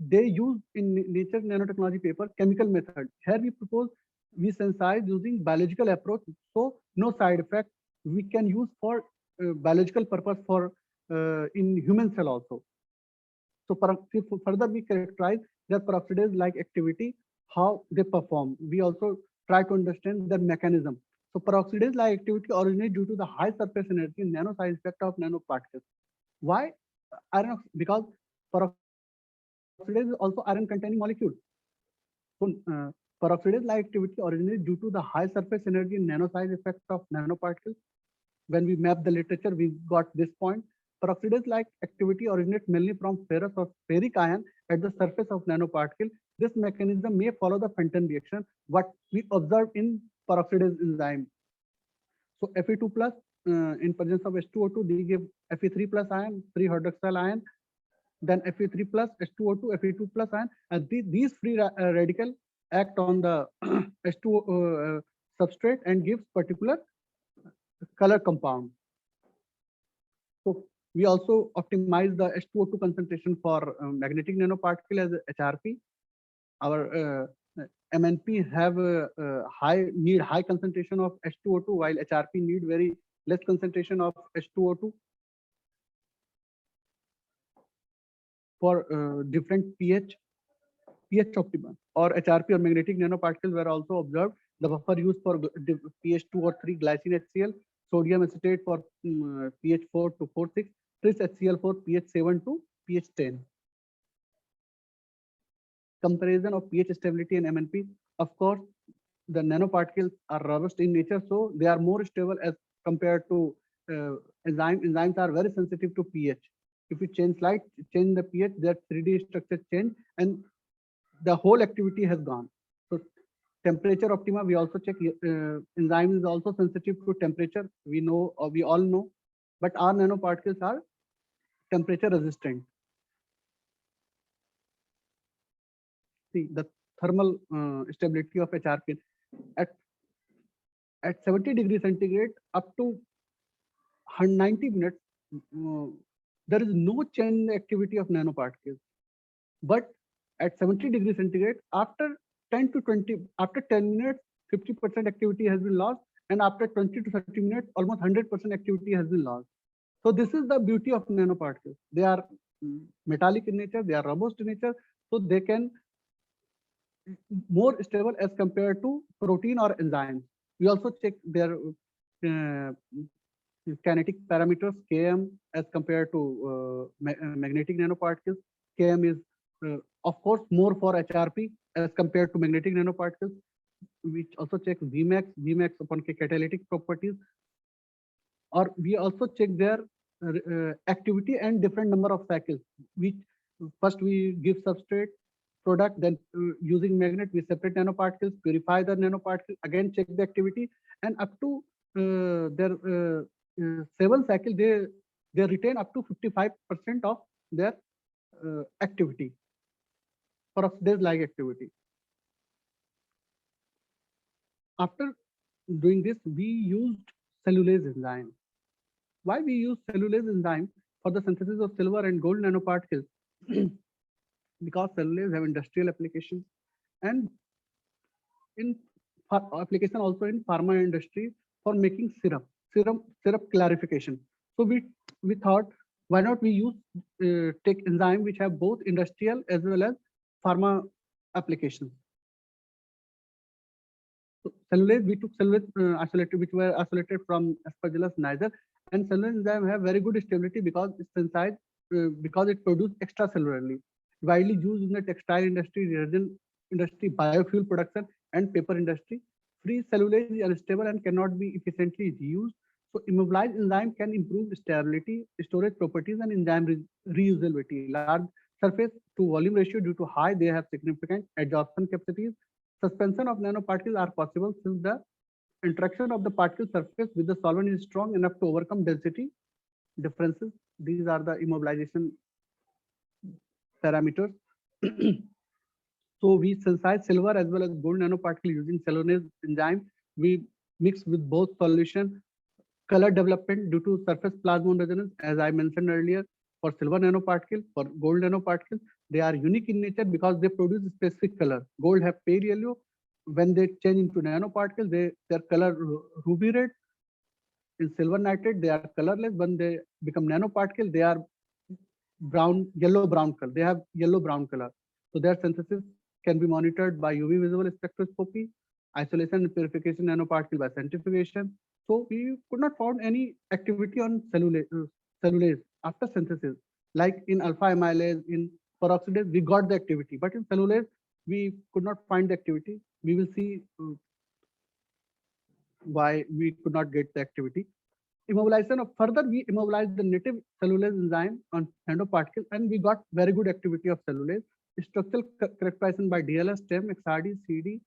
they use in Nature Nanotechnology paper chemical method. Here we propose we synthesize using biological approach. So no side effect. We can use for biological purpose for in human cell also. So further we characterize their peroxidase-like activity, how they perform. We also try to understand their mechanism. So peroxidase-like activity originates due to the high surface energy and nano-size effect of nanoparticles. Why iron? Because peroxidase is also iron-containing molecule. So peroxidase-like activity originates due to the high surface energy and nano-size effect of nanoparticles. When we map the literature, we got this point. Peroxidase-like activity originates mainly from ferrous or ferric ion at the surface of nanoparticle. This mechanism may follow the Fenton reaction, what we observed in peroxidase enzyme. So Fe2 plus in presence of H2O2, they give Fe3 plus ion, 3 hydroxyl ion, then Fe3 plus H2O2, Fe2 plus ion, and these free radical act on the H2O substrate and gives particular color compound. So we also optimize the H2O2 concentration for magnetic nanoparticle as HRP. Our MNP have need high concentration of H2O2, while HRP need very less concentration of H2O2 for different pH optimum or HRP or magnetic nanoparticles were also observed. The buffer used for pH 2 or 3 glycine HCl, sodium acetate for pH 4 to 4.6, tris HCl for pH 7 to pH 10. Comparison of pH stability and MNP. Of course, the nanoparticles are robust in nature, so they are more stable as compared to enzymes. Enzymes are very sensitive to pH. If you change the pH, their 3D structure change and the whole activity has gone. So temperature optima, we also check. Enzyme is also sensitive to temperature. We know, or we all know, but our nanoparticles are temperature resistant. See the thermal stability of HRP at 70 degrees centigrade up to 190 minutes. There is no change in the activity of nanoparticles, but at 70 degrees centigrade, after 10 to 20, after 10 minutes, 50% activity has been lost, and after 20 to 30 minutes, almost 100% activity has been lost. So this is the beauty of nanoparticles. They are metallic in nature, they are robust in nature, so they can more stable as compared to protein or enzymes. We also check their kinetic parameters, Km, as compared to magnetic nanoparticles. Km is, of course, more for HRP as compared to magnetic nanoparticles. We also check Vmax, Vmax upon catalytic properties, or we also check their activity and different number of cycles. Which first we give substrate product, then using magnet we separate nanoparticles, purify the nanoparticle, again check the activity, and up to their 7 cycle they retain up to 55% of their activity, peroxidase-like activity. After doing this, we used cellulase enzyme. Why we use cellulase enzyme for the synthesis of silver and gold nanoparticles? Because cellulase have industrial applications and in application also in pharma industry for making syrup clarification. So we thought, why not we use take enzyme which have both industrial as well as pharma applications. So cellulase, we took cellulase isolated, which were isolated from Aspergillus niger, and cellulase enzyme have very good stability because it's sensitized, because it produces extracellularly. Widely used in the textile industry, resin industry, biofuel production, and paper industry. Free cellulase is unstable and cannot be efficiently reused. So immobilized enzyme can improve stability, storage properties, and enzyme reusability. Large surface to volume ratio due to high, they have significant adsorption capacities. Suspension of nanoparticles are possible since the interaction of the particle surface with the solvent is strong enough to overcome density differences. These are the immobilization parameters. So we synthesize silver as well as gold nanoparticle using cellulase enzyme. We mix with both solution. Color development due to surface plasmon resonance, as I mentioned earlier, for silver nanoparticle, for gold nanoparticles, they are unique in nature because they produce a specific color. Gold have pale yellow. When they change into nanoparticles, their color ruby red. In silver nitrate, they are colorless. When they become nanoparticle, they are yellow brown color. They have yellow brown color. So their synthesis can be monitored by UV visible spectroscopy, isolation and purification nanoparticle by centrifugation. So we could not find any activity on cellulase after synthesis. Like in alpha amylase, in peroxidase, we got the activity, but in cellulase, we could not find the activity. We will see why we could not get the activity. Immobilization of further, we immobilized the native cellulase enzyme on nanoparticles, and we got very good activity of cellulase. Structural characterization by DLS, STEM, XRD, CD,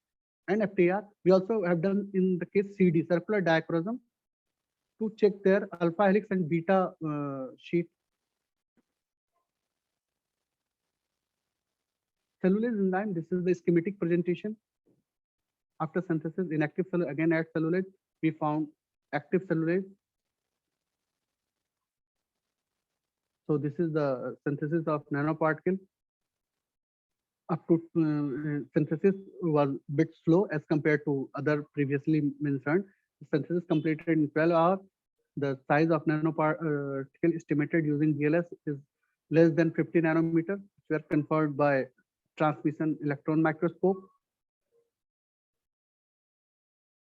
and FTR. We also have done in the case CD, circular diachromosome, to check their alpha helix and beta sheet. Cellulase enzyme, this is the schematic presentation. After synthesis, inactive cellulase, again add cellulase, we found active cellulase. So this is the synthesis of nanoparticle. Up to synthesis was a bit slow as compared to other previously mentioned. Synthesis completed in 12 hours. The size of nanoparticle estimated using DLS is less than 50 nanometer, which were confirmed by transmission electron microscope.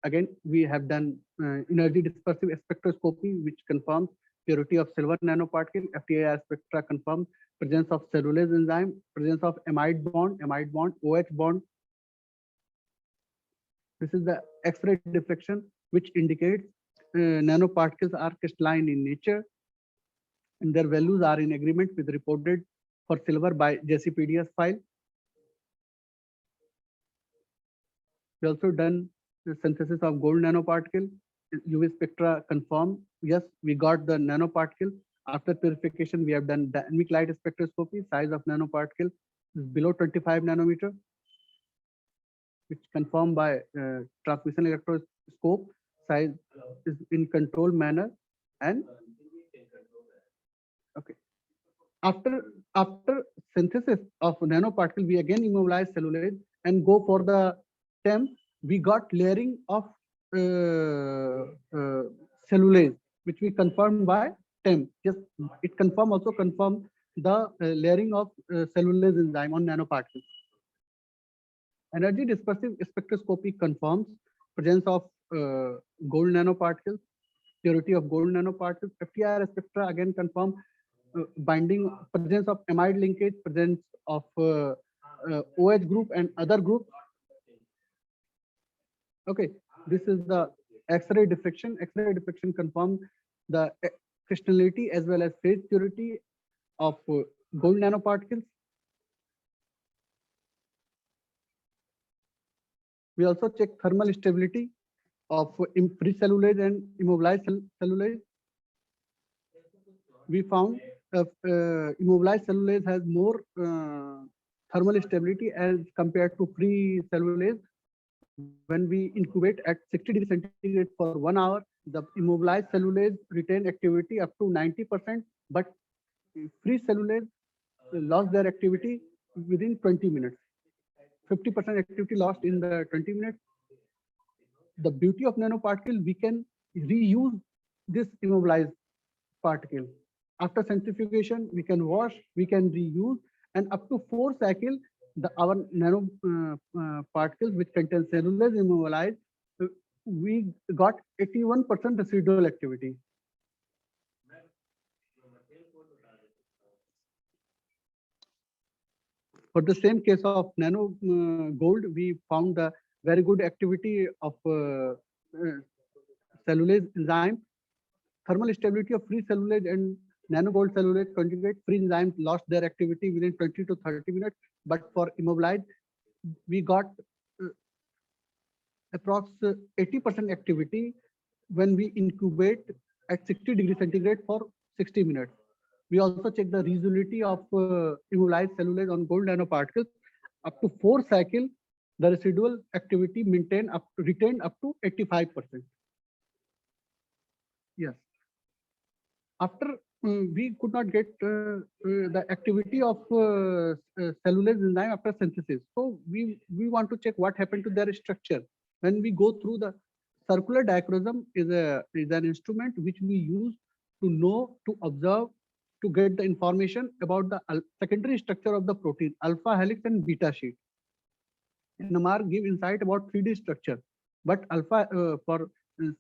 Again, we have done energy dispersive spectroscopy, which confirms purity of silver nanoparticle. FTIR spectra confirms presence of cellulase enzyme, presence of amide bond, OH bond. This is the X-ray diffraction, which indicates nanoparticles are crystalline in nature, and their values are in agreement with reported for silver by JCPDS file. We also done the synthesis of gold nanoparticle. UV spectra confirm, yes, we got the nanoparticle. After purification, we have done dynamic light spectroscopy. Size of nanoparticle is below 25 nanometer, which confirmed by transmission electroscope. Size is in controlled manner, and okay. After synthesis of nanoparticle, we again immobilize cellulase and go for the TEM. We got layering of cellulase, which we confirmed by TEM. Yes, it also confirmed the layering of cellulase enzyme on nanoparticles. Energy dispersive spectroscopy confirms presence of gold nanoparticles, purity of gold nanoparticles. FTIR spectra again confirm binding, presence of amide linkage, presence of OH group and other groups. Okay, this is the X-ray diffraction. X-ray diffraction confirms the crystallinity as well as phase purity of gold nanoparticles. We also check thermal stability of free cellulase and immobilized cellulase. We found immobilized cellulase has more thermal stability as compared to free cellulase. When we incubate at 60 degrees centigrade for 1 hour, the immobilized cellulase retain activity up to 90%, but free cellulase lost their activity within 20 minutes. 50% activity lost in the 20 minutes. The beauty of nanoparticle, we can reuse this immobilized particle. After centrifugation, we can wash, we can reuse, and up to 4 cycles, our nano particles which contain cellulose immobilized, we got 81% residual activity. For the same case of nano gold, we found the very good activity of cellulase enzyme. Thermal stability of free cellulase and nano gold cellulase conjugate free enzymes lost their activity within 20 to 30 minutes, but for immobilized, we got approx 80% activity when we incubate at 60 degrees centigrade for 60 minutes. We also check the reusability of immobilized cellulase on gold nanoparticles. Up to 4 cycles, the residual activity retained up to 85%. Yes. After we could not get the activity of cellulase enzyme after synthesis. So we want to check what happened to their structure. When we go through the circular diachromosome is an instrument which we use to observe to get the information about the secondary structure of the protein, alpha helix and beta sheet. NMR give insight about 3D structure, but alpha for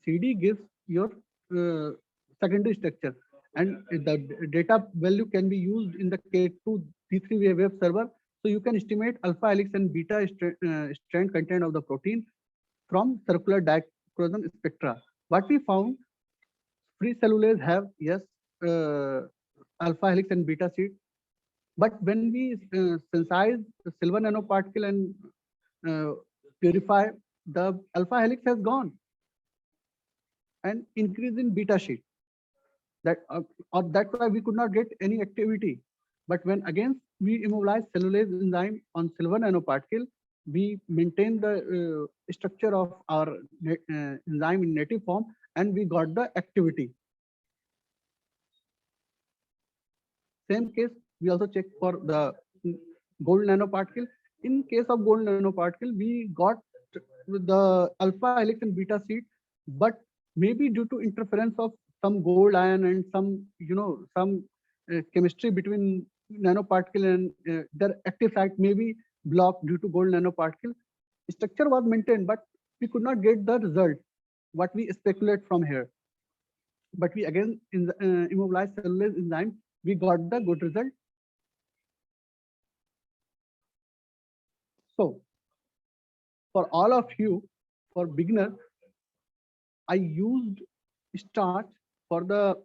CD gives your uh, secondary structure, and the data value can be used in the K2 D3 web server. So you can estimate alpha helix and beta strand content of the protein from circular diachroism spectra. What we found, free cellulase have, yes, uh, alpha helix and beta sheet, but when we synthesize the silver nanoparticle and uh, purify, the alpha helix has gone and increase in beta sheet. That or that's why we could not get any activity. But when again we immobilize cellulase enzyme on silver nanoparticle, we maintain the structure of our enzyme in native form, and we got the activity. Same case, we also check for the gold nanoparticle. In case of gold nanoparticle, we got the alpha helix and beta sheet, but maybe due to interference of some gold ion and some, some chemistry between nanoparticle and their active site may be blocked due to gold nanoparticle. Structure was maintained, but we could not get the result, what we speculate from here. But we again in the, immobilized cellulase enzyme, we got the good result. So for all of you, for beginner, I used starch for the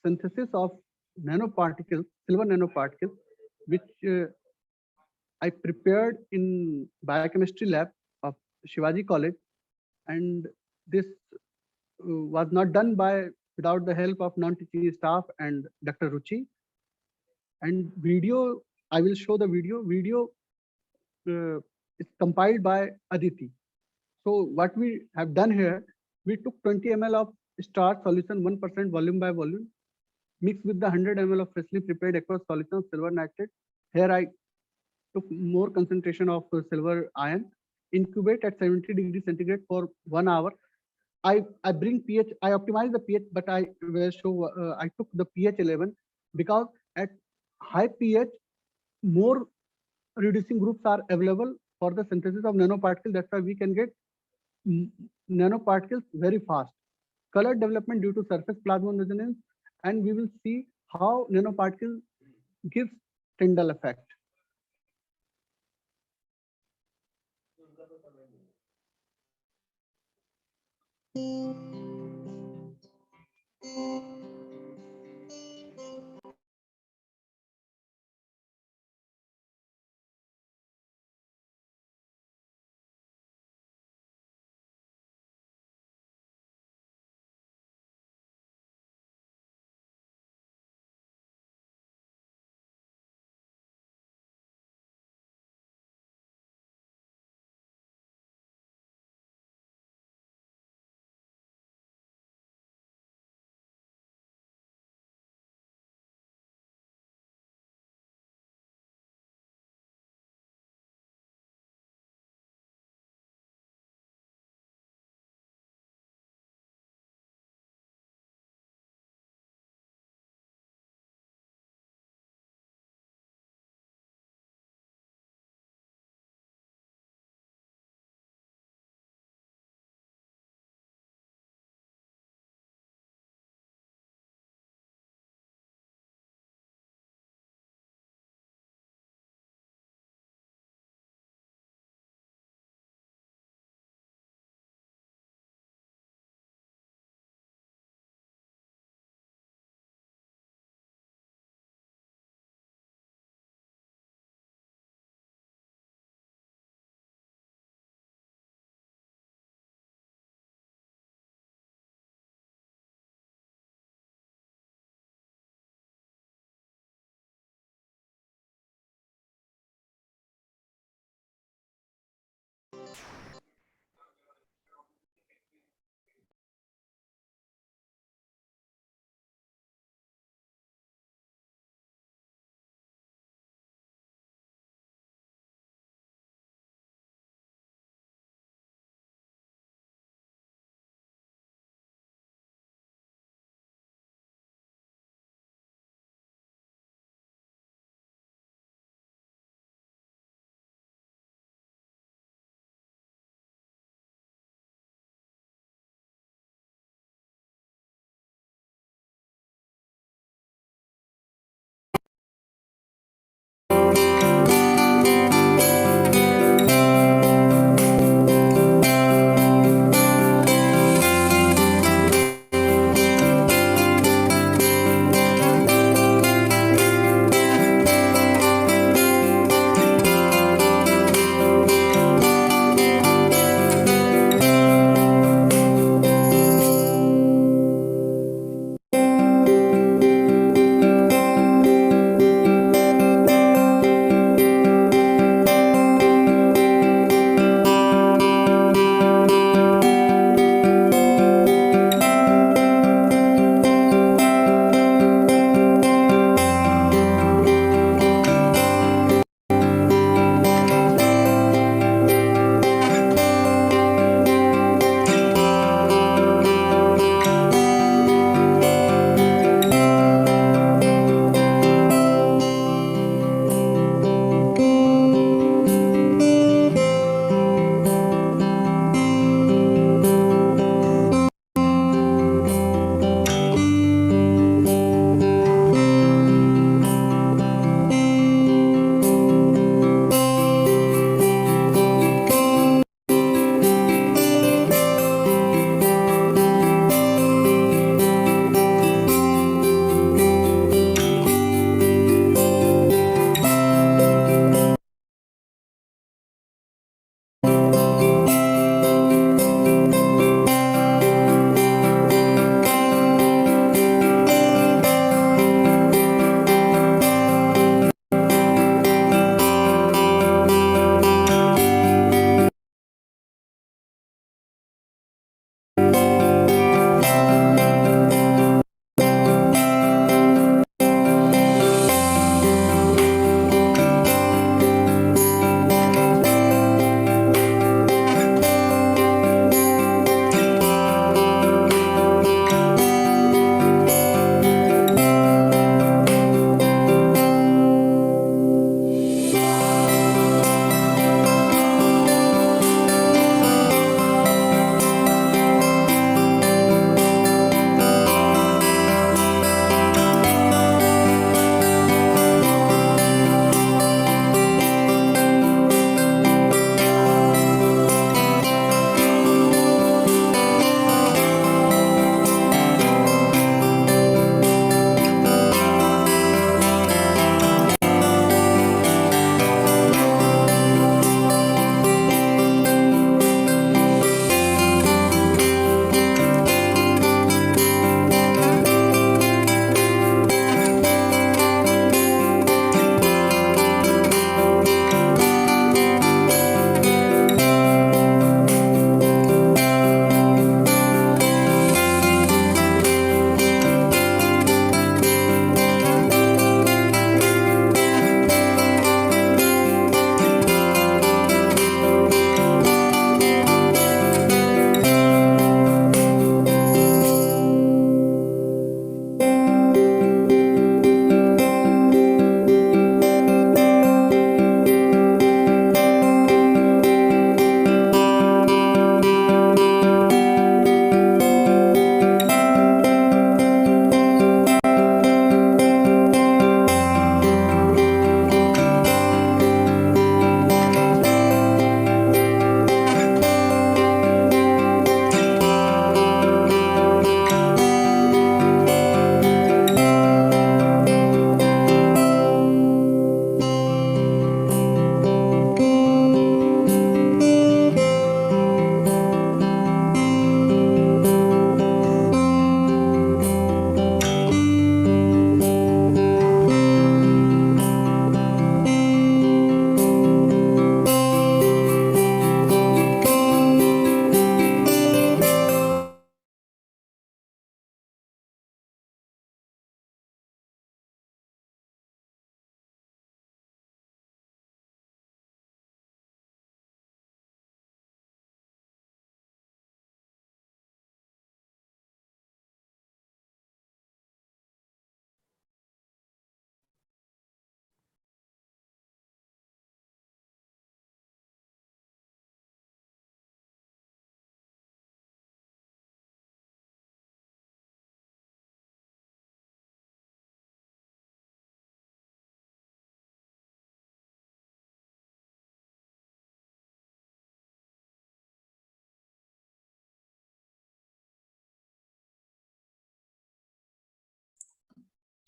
synthesis of nanoparticles, silver nanoparticles, which I prepared in biochemistry lab of Shivaji College, and this was not done by without the help of non-teaching staff and Dr. Ruchi. And video, I will show the video. Video is compiled by Aditi. So what we have done here, we took 20 ml of starch solution, 1% volume by volume, mixed with the 100 ml of freshly prepared aqueous solution of silver nitrate. Here I took more concentration of silver ion, incubate at 70 degrees centigrade for 1 hour. I bring pH, I optimize the pH, but I will show, I took the pH 11 because at high pH, more reducing groups are available for the synthesis of nanoparticles. That's why we can get nanoparticles very fast. Color development due to surface plasmon resonance, and we will see how nanoparticles gives Tyndall effect.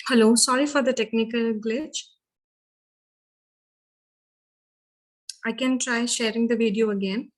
Hello, sorry for the technical glitch. I can try sharing the video again.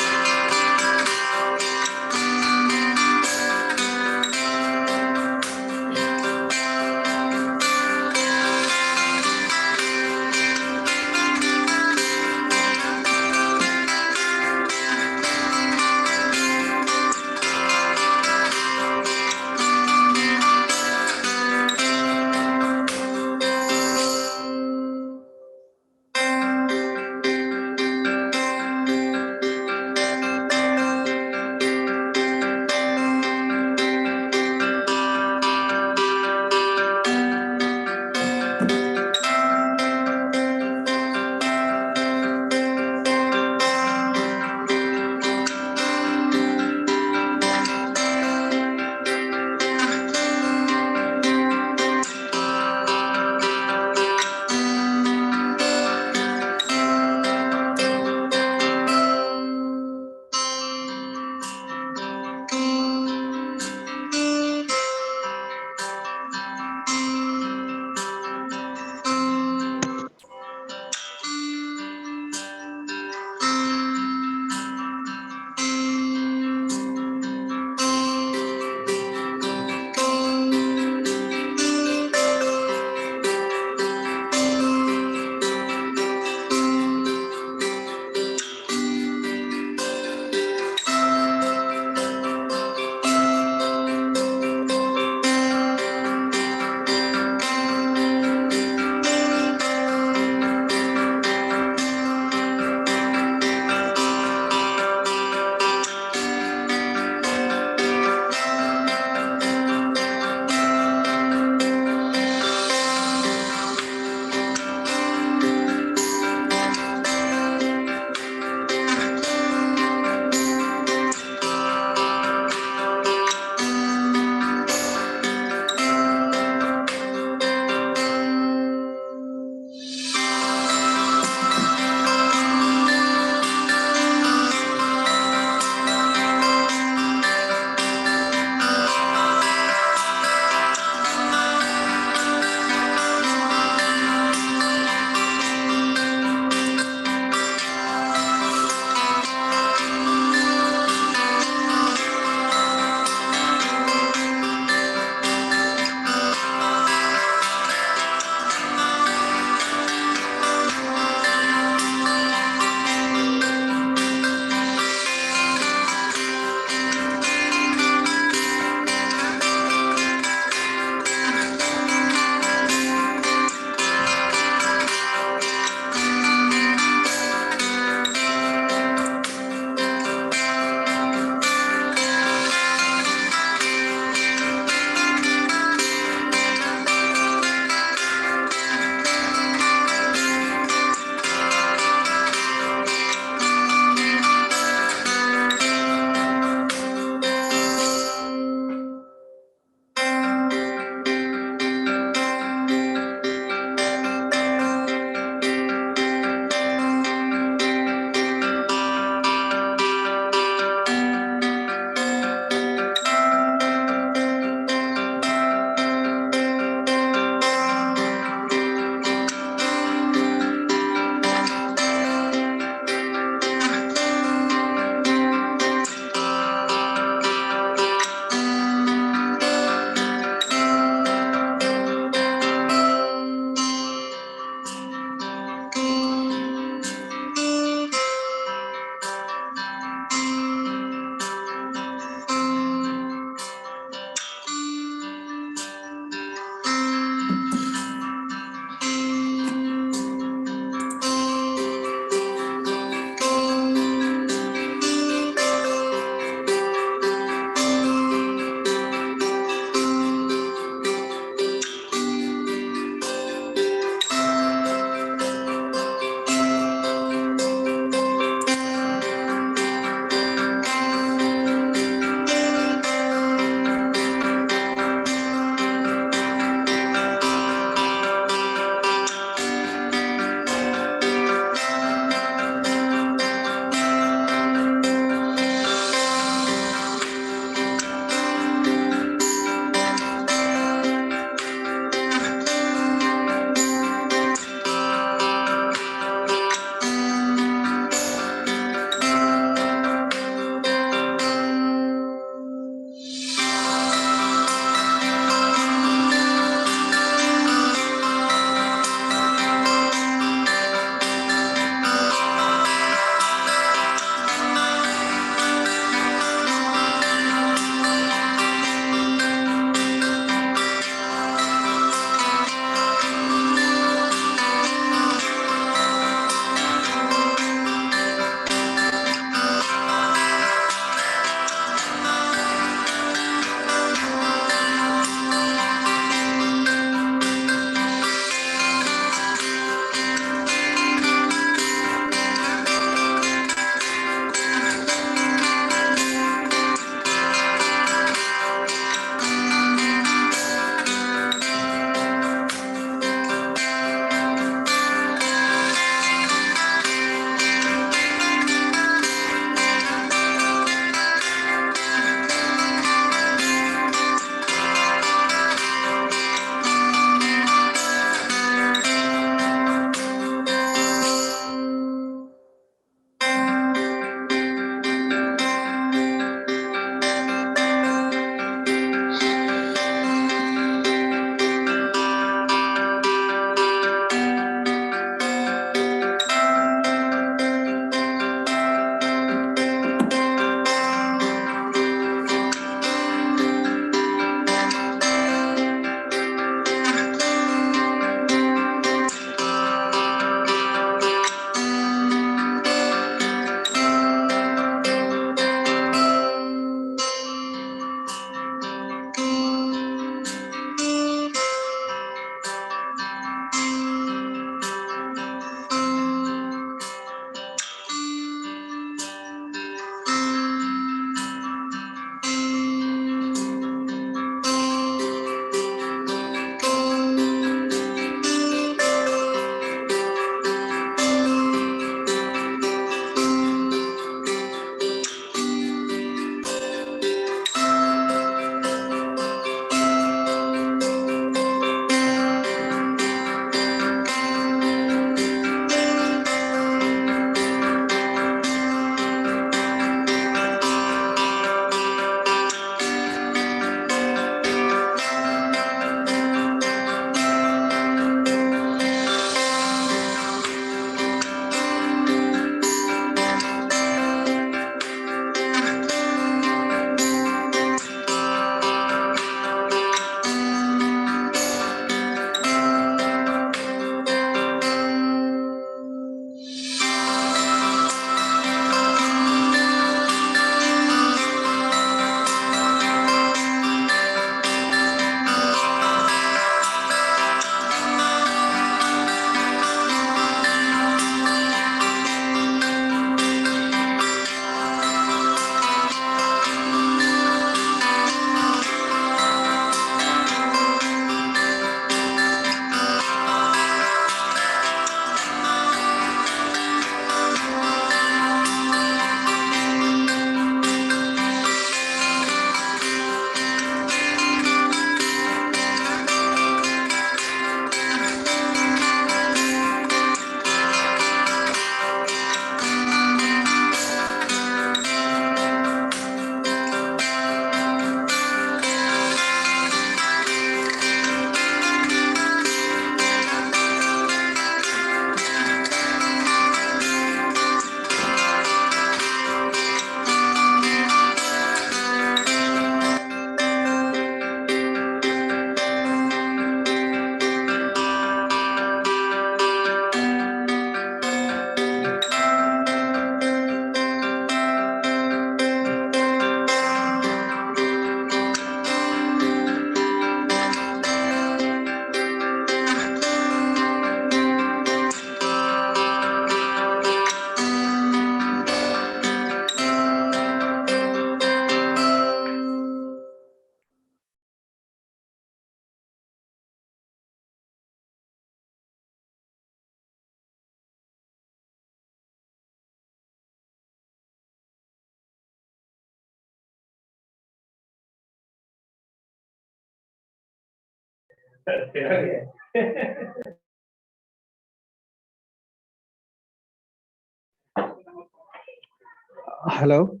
Hello.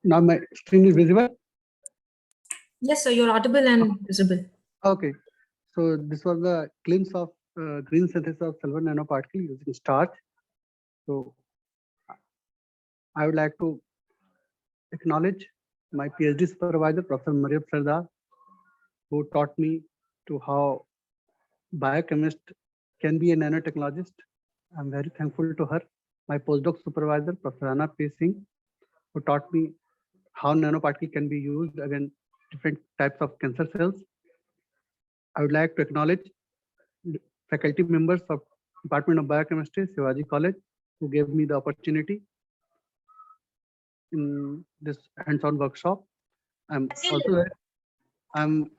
Now my screen is visible. Yes, sir, you're audible and visible. Okay. So this was the glimpse of green synthesis of silver nanoparticle using starch. So I would like to acknowledge my PhD supervisor, Professor Mariam Sardar, who taught me to how biochemist can be a nanotechnologist. I'm very thankful to her. My postdoc supervisor, Professor Anna P. Singh, who taught me how nanoparticle can be used against different types of cancer cells. I would like to acknowledge faculty members of Department of Biochemistry, Shivaji College, who gave me the opportunity in this hands-on workshop. I'm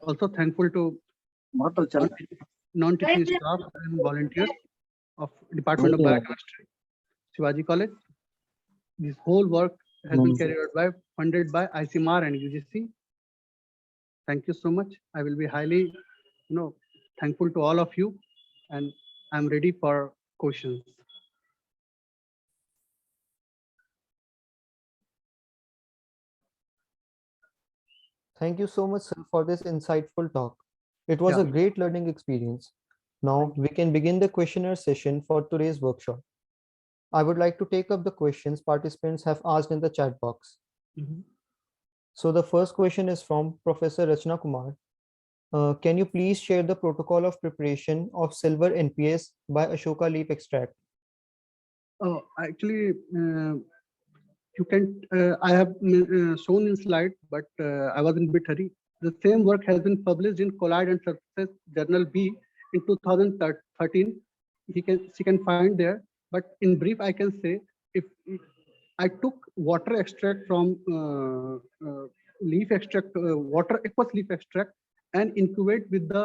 also thankful to non-teaching staff and volunteers of Department of Biochemistry, Shivaji College. This whole work has been carried out funded by ICMR and UGC. Thank you so much. I will be highly, thankful to all of you, and I'm ready for questions. Thank you so much, sir, for this insightful talk. It was Yeah. a great learning experience. Now we can begin the questionnaire session for today's workshop. I would like to take up the questions participants have asked in the chat box. Mhm. So the first question is from Professor Rachna Kumar. Can you please share the protocol of preparation of silver NPS by Ashoka leaf extract? Oh, actually, you can. I have shown in slide, but I was in bit hurry. The same work has been published in Collide and Surfaces Journal B in 2013. She can find there. But in brief, I can say if I took water extract from leaf extract, water aqueous leaf extract, and incubate with the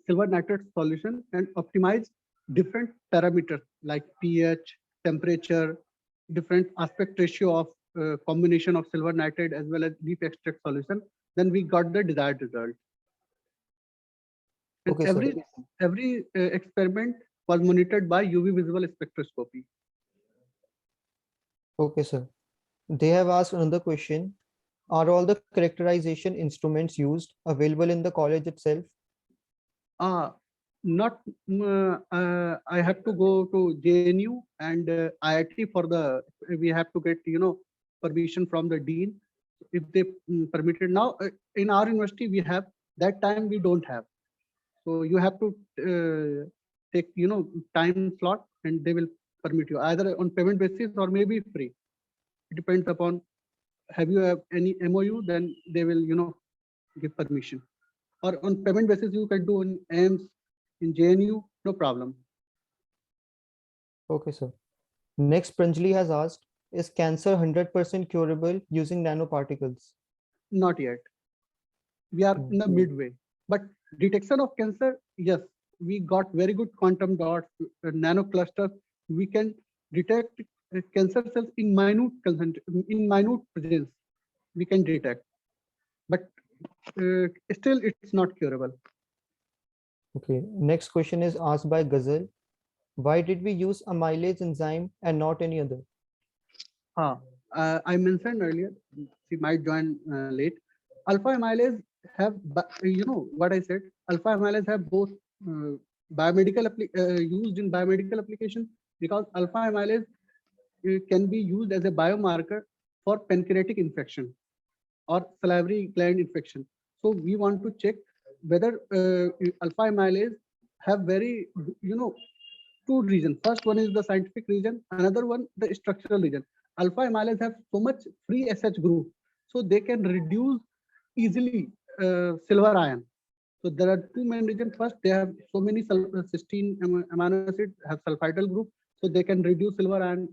silver nitrate solution and optimize different parameters like pH, temperature, different aspect ratio of combination of silver nitrate as well as leaf extract solution, then we got the desired result. And Okay, sir. every experiment was monitored by UV visible spectroscopy. Okay, sir. They have asked another question. Are all the characterization instruments used available in the college itself? Not I have to go to JNU and IIT for the, we have to get permission from the dean if they permitted. Now in our university we have, that time we don't have, so you have to take time slot and they will permit you either on payment basis or maybe free. It depends upon, have you have any MOU, then they will give permission, or on payment basis you can do in AIMS, in JNU, no problem. Okay, sir. Next, Pranjali has asked, is cancer 100% curable using nanoparticles? Not yet. We are in the midway. But detection of cancer, yes, we got very good quantum dots, nano clusters. We can detect cancer cells in minute presence. We can detect, but still it's not curable. Okay. Next question is asked by Ghazal. Why did we use amylase enzyme and not any other? I mentioned earlier, she might join late. Alpha amylase have, what I said, alpha amylase have both biomedical used in biomedical application, because alpha amylase can be used as a biomarker for pancreatic infection or salivary gland infection. So we want to check whether alpha amylase have very, two reasons. First one is the scientific reason, another one the structural reason. Alpha amylase have so much free SH group, so they can reduce easily silver ion. So there are two main reasons. First, they have so many cysteine amino acids have sulfidal group, so they can reduce silver ion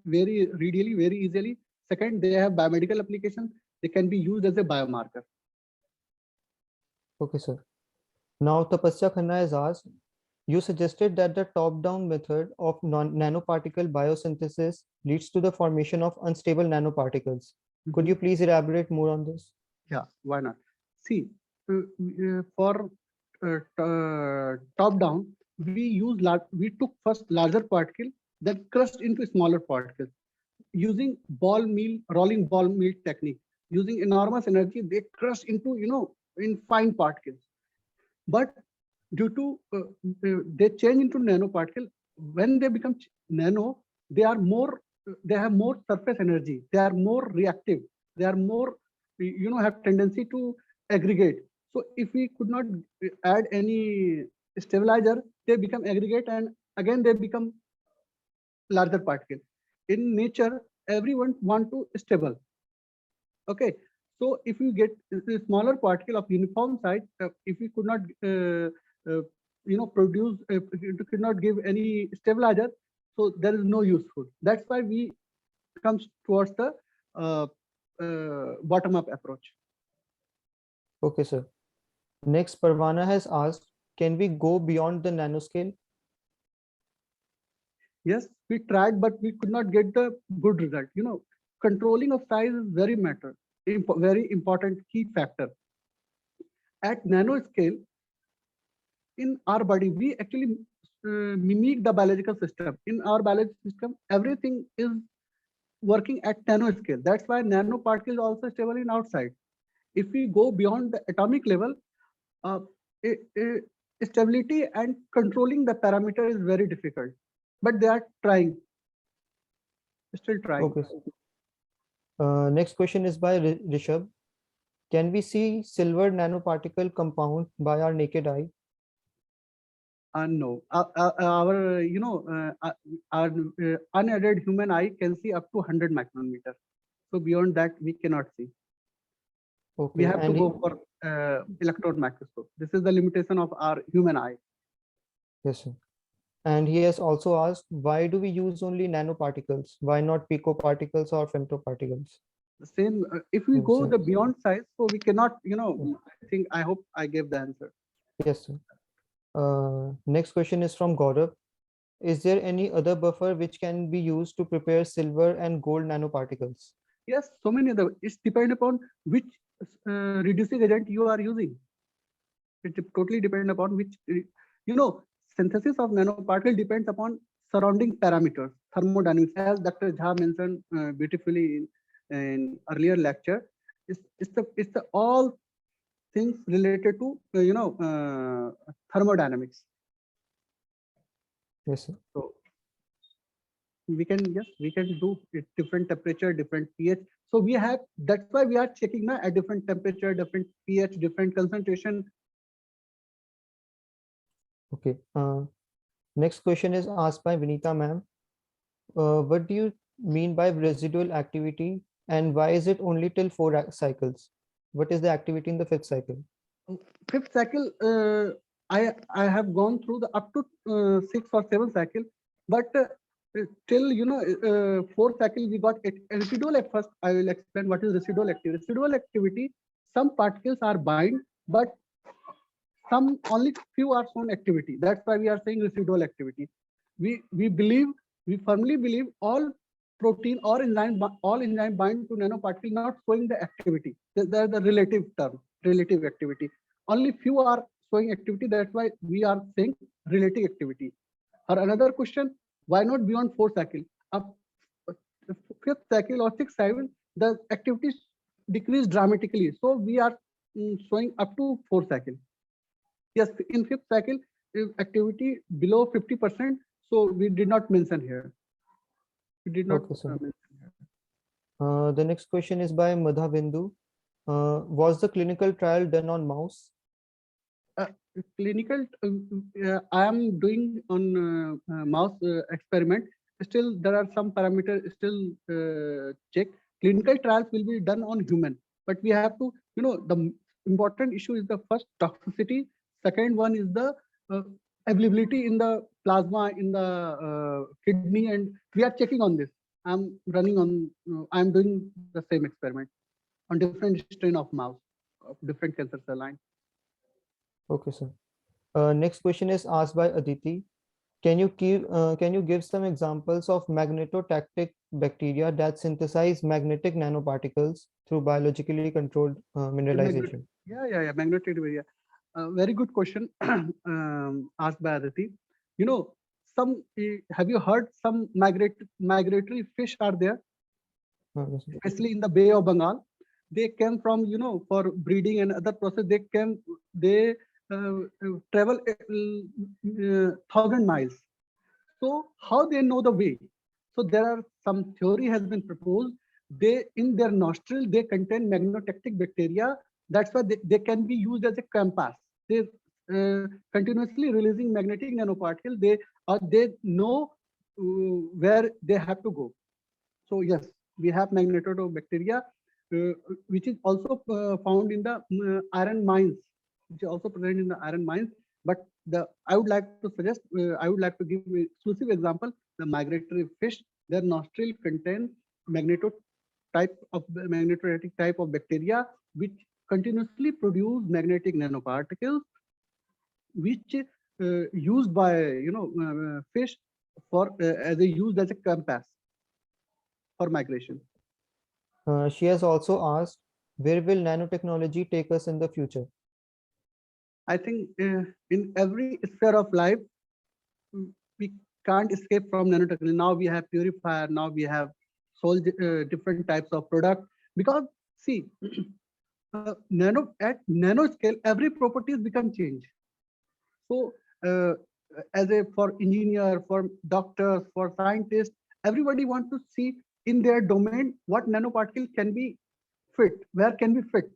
very readily, very easily. Second, they have biomedical application. They can be used as a biomarker. Okay, sir. Now Tapasya Khanna has asked, you suggested that the top-down method of nanoparticle biosynthesis leads to the formation of unstable nanoparticles. Could you please elaborate more on this? Yeah, why not? See, for top down, we took first larger particle, then crushed into smaller particles using ball mill, rolling ball mill technique. Using enormous energy, they crushed into, in fine particles. But due to they change into nanoparticle, when they become nano, they are more, they have more surface energy. They are more reactive. They are more, have tendency to aggregate. So if we could not add any stabilizer, they become aggregate, and again they become larger particle. In nature, everyone want to stable. Okay, so if you get a smaller particle of uniform size, if we could not produce, it could not give any stabilizer, so there is no useful. That's why we comes towards the bottom up approach. Okay, sir. Next, Parvana has asked, can we go beyond the nanoscale? Yes, we tried, but we could not get the good result. Controlling of size is very matter, very important key factor. At nanoscale, in our body, we actually mimic the biological system. In our biological system, everything is working at nanoscale. That's why nanoparticle is also stable in outside. If we go beyond the atomic level, uh, stability and controlling the parameter is very difficult. But they are trying, still trying. Okay, sir. Next question is by Rishabh. Can we see silver nanoparticle compound by our naked eye? No, our unaided human eye can see up to 100 micrometer. So beyond that, we cannot see. Okay, We have to and go for electron microscope. This is the limitation of our human eye. yes, sir. And he has also asked, why do we use only nanoparticles? Why not picoparticles or femtoparticles? The same, if we Yes, go sir. the beyond size, so we cannot, I hope I gave the answer. Yes, sir. Next question is from Gaurav. Is there any other buffer which can be used to prepare silver and gold nanoparticles? Yes, so many other, it's depend upon which reducing agent you are using. It totally depends upon which, synthesis of nanoparticle depends upon surrounding parameters, thermodynamics, as Dr. Jha mentioned beautifully in earlier lecture. It's the all things related to thermodynamics. Yes, sir. So we can do it different temperature, different pH. So we have, that's why we are checking now at different temperature, different pH, different concentration. Okay. Next question is asked by Vinita ma'am. What do you mean by residual activity, and why is it only till 4 cycles? What is the activity in the 5th cycle? Fifth cycle, I have gone through the up to 6 or 7 cycle, but till fourth cycle we got residual. At first, I will explain what is residual activity. Residual activity, some particles are bind, but some only few are shown activity. That's why we are saying residual activity. We firmly believe all protein or enzyme, all enzyme bind to nanoparticle, not showing the activity. They're the relative term, relative activity. Only few are showing activity. That's why we are saying relative activity. Or another question, why not beyond 4 cycle? Up 5th cycle or 6th cycle, the activities decrease dramatically. So we are showing up to 4 cycle. Yes, in 5th cycle, activity below 50%. So we did not mention here. We did not Okay, sir. mention here. The next question is by Madha Bindu. Was the clinical trial done on mouse? Clinical, I am doing on mouse experiment. Still, there are some parameters still check. Clinical trials will be done on human, but we have to, the important issue is the first toxicity. Second one is the availability in the plasma, in the kidney, and we are checking on this. I'm running on, I'm doing the same experiment on different strain of mouse, of different cancer cell line. Okay, sir. Next question is asked by Aditi. Can you give some examples of magnetotactic bacteria that synthesize magnetic nanoparticles through biologically controlled mineralization? Magnetic barrier. Very good question asked by Aditi. You know, have you heard some migratory fish are there, Yes, sir. especially in the Bay of Bengal? They came from, for breeding and other process. They travel 1,000 miles. So how they know the way? So there are some theory has been proposed. They in their nostril they contain magnetotactic bacteria. That's why they can be used as a compass. They continuously releasing magnetic nanoparticles. They know where they have to go. So yes, we have magnetobacteria, which is also found in the iron mines, which is also present in the iron mines. But I would like to suggest, I would like to give an exclusive example. The migratory fish, their nostril contain magnetotic type of bacteria, which continuously produce magnetic nanoparticles, which used by fish for as a used as a compass for migration. She has also asked, where will nanotechnology take us in the future? I think in every sphere of life, we can't escape from nanotechnology. Now we have purifier. Now we have different types of product. Because see, at nano scale, every properties become change. So uh, as a for engineer, for doctors, for scientists, everybody want to see in their domain what nanoparticle can be fit, where can be fit.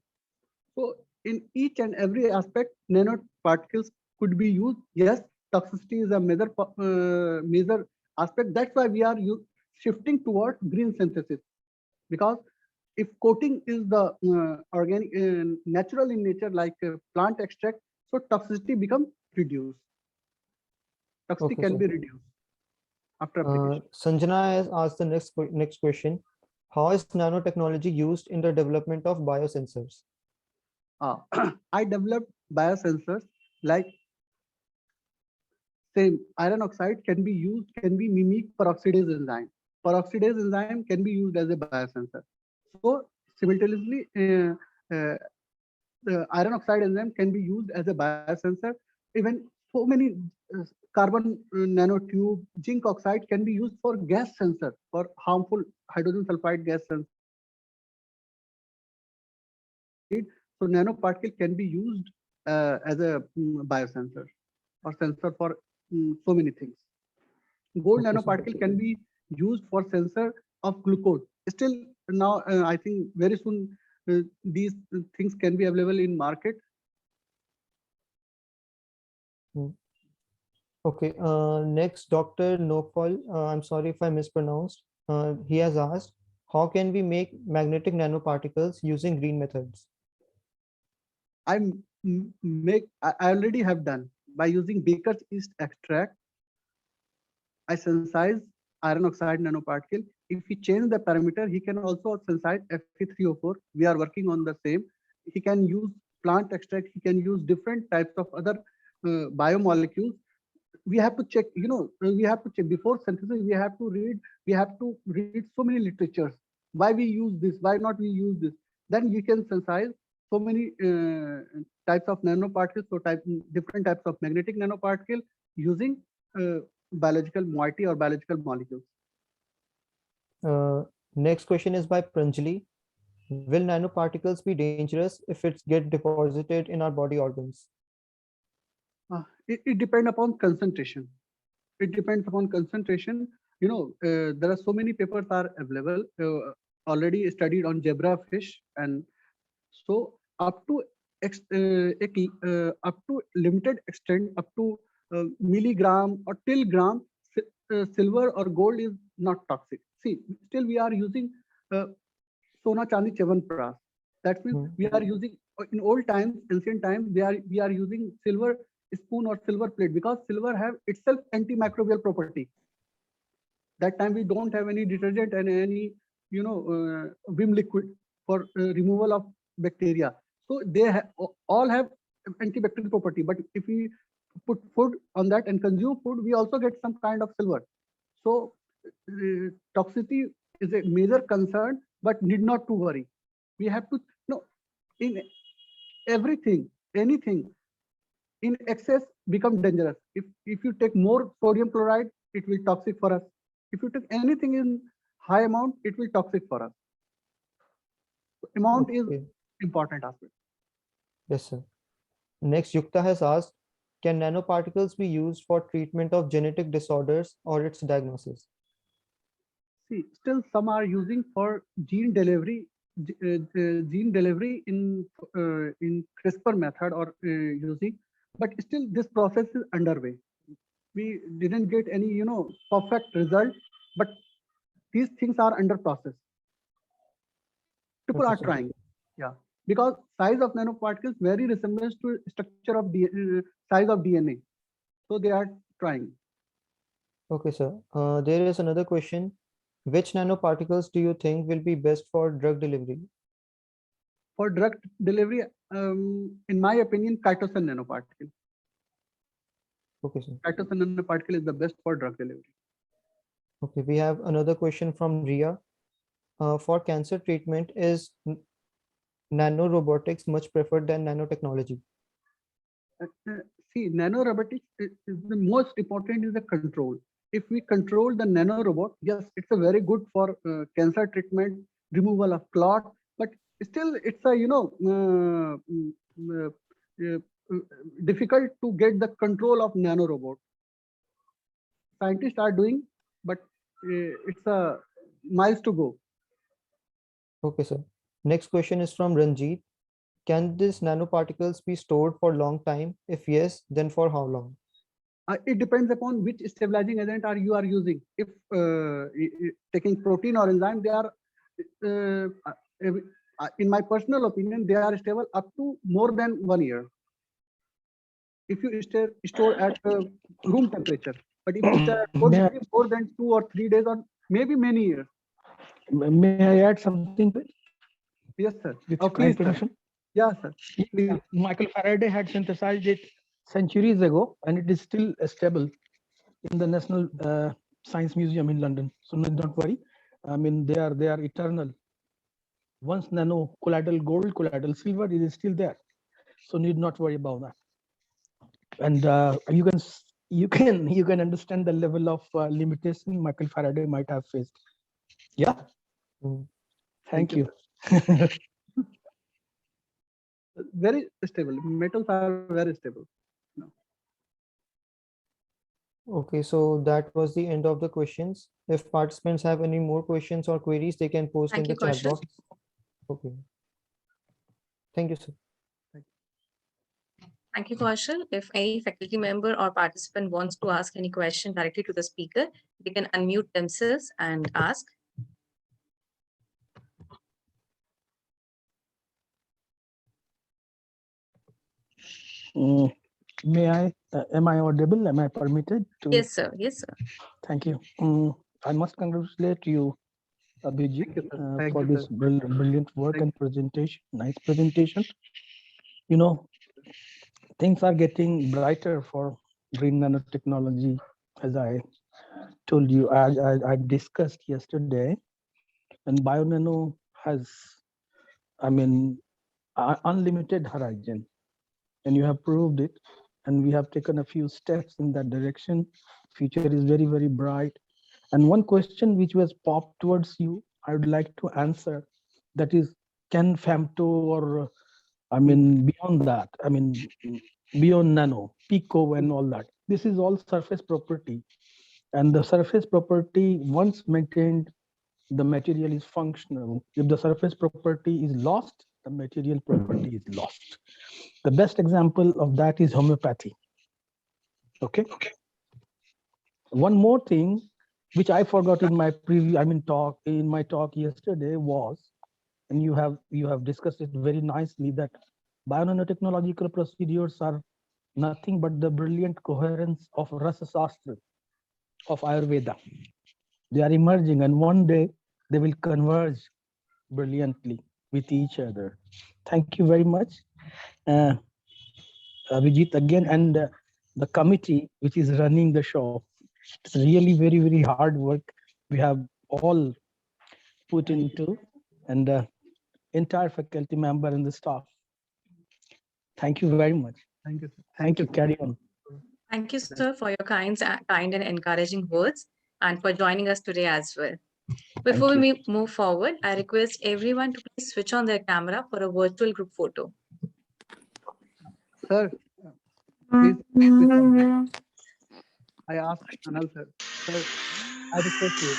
So in each and every aspect, nanoparticles could be used. Yes, toxicity is a major aspect. That's why we are shifting towards green synthesis, because if coating is the organic, natural in nature, like plant extract, so toxicity become reduced. Toxicity Okay, can sir. be reduced after application. Sanjana has asked the next question. How is nanotechnology used in the development of biosensors? I developed biosensors like same iron oxide can be mimic peroxidase enzyme. Peroxidase enzyme can be used as a biosensor. So simultaneously, uh, the iron oxide enzyme can be used as a biosensor. Even so many carbon nanotube, zinc oxide can be used for gas sensor, for harmful hydrogen sulfide gas sensor. So nanoparticle can be used as a biosensor or sensor for so many things. Gold Okay, sir. nanoparticle can be used for sensor of glucose. Still now, I think very soon these things can be available in market. Hmm. Okay, next, Dr. Nopal, I'm sorry if I mispronounced. He has asked, how can we make magnetic nanoparticles using green methods? I already have done by using Baker's yeast extract. I synthesize iron oxide nanoparticle. If he change the parameter, he can also synthesize Fe3O4. We are working on the same. He can use plant extract. He can use different types of other biomolecules. We have to check. We have to check before synthesis. We have to read so many literatures. Why we use this? Why not we use this? Then you can synthesize so many types of nanoparticles. So different types of magnetic nanoparticle using biological moiety or biological molecules. Uh, Next question is by Pranjali. Will nanoparticles be dangerous if it get deposited in our body organs? It depends upon concentration. It depends upon concentration. There are so many papers are available already studied on zebrafish, and so up to limited extent, up to milligram or till gram, silver or gold is not toxic. See, still we are using uh, Sona Chandi Chavanpras. That means Hmm. we are using in old times, ancient times, we are using silver spoon or silver plate, because silver have itself antimicrobial property. That time we don't have any detergent and any vim liquid for removal of bacteria. So they all have antibacterial property. But if we put food on that and consume food, we also get some kind of silver. So toxicity is a major concern, but need not to worry. We have to in everything, anything in excess become dangerous. If you take more sodium chloride, it will toxic for us. If you take anything in high amount, it will toxic for us. Amount is Okay. important aspect. Yes, sir. Next, Yukta has asked, can nanoparticles be used for treatment of genetic disorders or its diagnosis? See, still some are using for gene delivery in CRISPR method or using, but still this process is underway. We didn't get any, perfect result, but these things are under process. People Okay, are sir. trying, yeah, because size of nanoparticles very resembles to structure of size of DNA, so they are trying. Okay, sir. There is another question. Which nanoparticles do you think will be best for drug delivery? For drug delivery, in my opinion, chitosan nanoparticle. Okay, sir. Chitosan nanoparticle is the best for drug delivery. Okay, we have another question from Ria. For cancer treatment, is nanorobotics much preferred than nanotechnology? See, nanorobotics is the most important is the control. If we control the nanorobot, yes, it's a very good for cancer treatment, removal of clot, but still it's a difficult to get the control of nanorobot. Scientists are doing, but it's a miles to go. Okay, sir. Next question is from Ranjit. Can these nanoparticles be stored for a long time? If yes, then for how long? It depends upon which stabilizing agent you are using. If taking protein or enzyme, they are, in my personal opinion, they are stable up to more than 1 year. If you store at room temperature, but if you store at cold May I- degree, more than 2 or 3 days or maybe many years. May I add something, please? Yes, sir. With your Please, kind sir. permission? Yeah, sir. Please. Yeah, Michael Faraday had synthesized it centuries ago, and it is still stable in the National Science Museum in London. So don't worry. I mean, they are eternal. Once nano colloidal gold, colloidal silver, it is still there. So need not worry about that. And you can understand the level of limitation Michael Faraday might have faced. Yeah. Mm. Thank you. Very stable. Metals are very stable. Okay, so that was the end of the questions. If participants have any more questions or queries, they can post Thank in the you, chat Kaushal. box. Okay. Thank you, sir. Thank you, Kaushal. If any faculty member or participant wants to ask any question directly to the speaker, they can unmute themselves and ask. May I? Am I audible? Am I permitted to? Yes, sir. Yes, sir. Thank you. I must congratulate you, Abhijit, Thank you, sir. Thank for you, this sir. brilliant work Thank and presentation. Nice presentation. You know, things are getting brighter for green nanotechnology, as I told you, I discussed yesterday, and BioNano has, I mean, unlimited horizon, and you have proved it, and we have taken a few steps in that direction. Future is very, very bright. And one question which was popped towards you, I would like to answer, that is, can femto or, I mean, beyond that, I mean, beyond nano, pico and all that, this is all surface property. And the surface property, once maintained, the material is functional. If the surface property is lost, the material property is lost. The best example of that is homeopathy. Okay. One more thing, which I forgot in my talk yesterday was, and you have discussed it very nicely, that bionanotechnological procedures are nothing but the brilliant coherence of Rasa Shastra of Ayurveda. They are emerging, and one day they will converge brilliantly with each other. Thank you very much, Vijit, again, and the committee which is running the show. It's really very, very hard work we have all put into, and entire faculty member and the staff. Thank you very much. Thank you, sir. Thank you. Carry on. Thank you, sir, for your kind and encouraging words and for joining us today as well. Before Thank we move forward, I request everyone to please switch on their camera for a virtual group photo. Sir, please switch on. I asked Anal sir. Sir, I request you.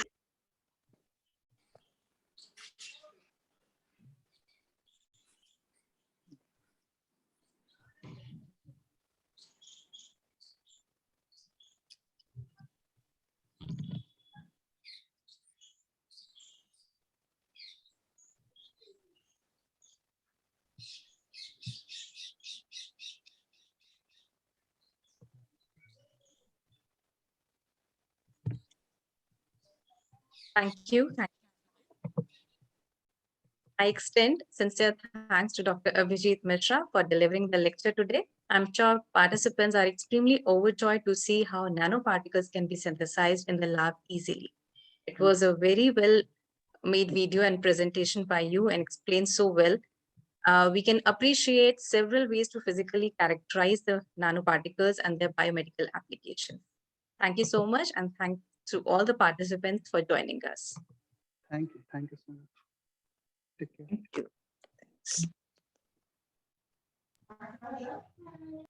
Thank you. I extend sincere thanks to Dr. Abhijit Mishra for delivering the lecture today. I'm sure participants are extremely overjoyed to see how nanoparticles can be synthesized in the lab easily. It was a very well made video and presentation by you and explained so well. We can appreciate several ways to physically characterize the nanoparticles and their biomedical applications. Thank you so much, and thanks to all the participants for joining us. Thank you. Thank you so much. Take care. Thank you.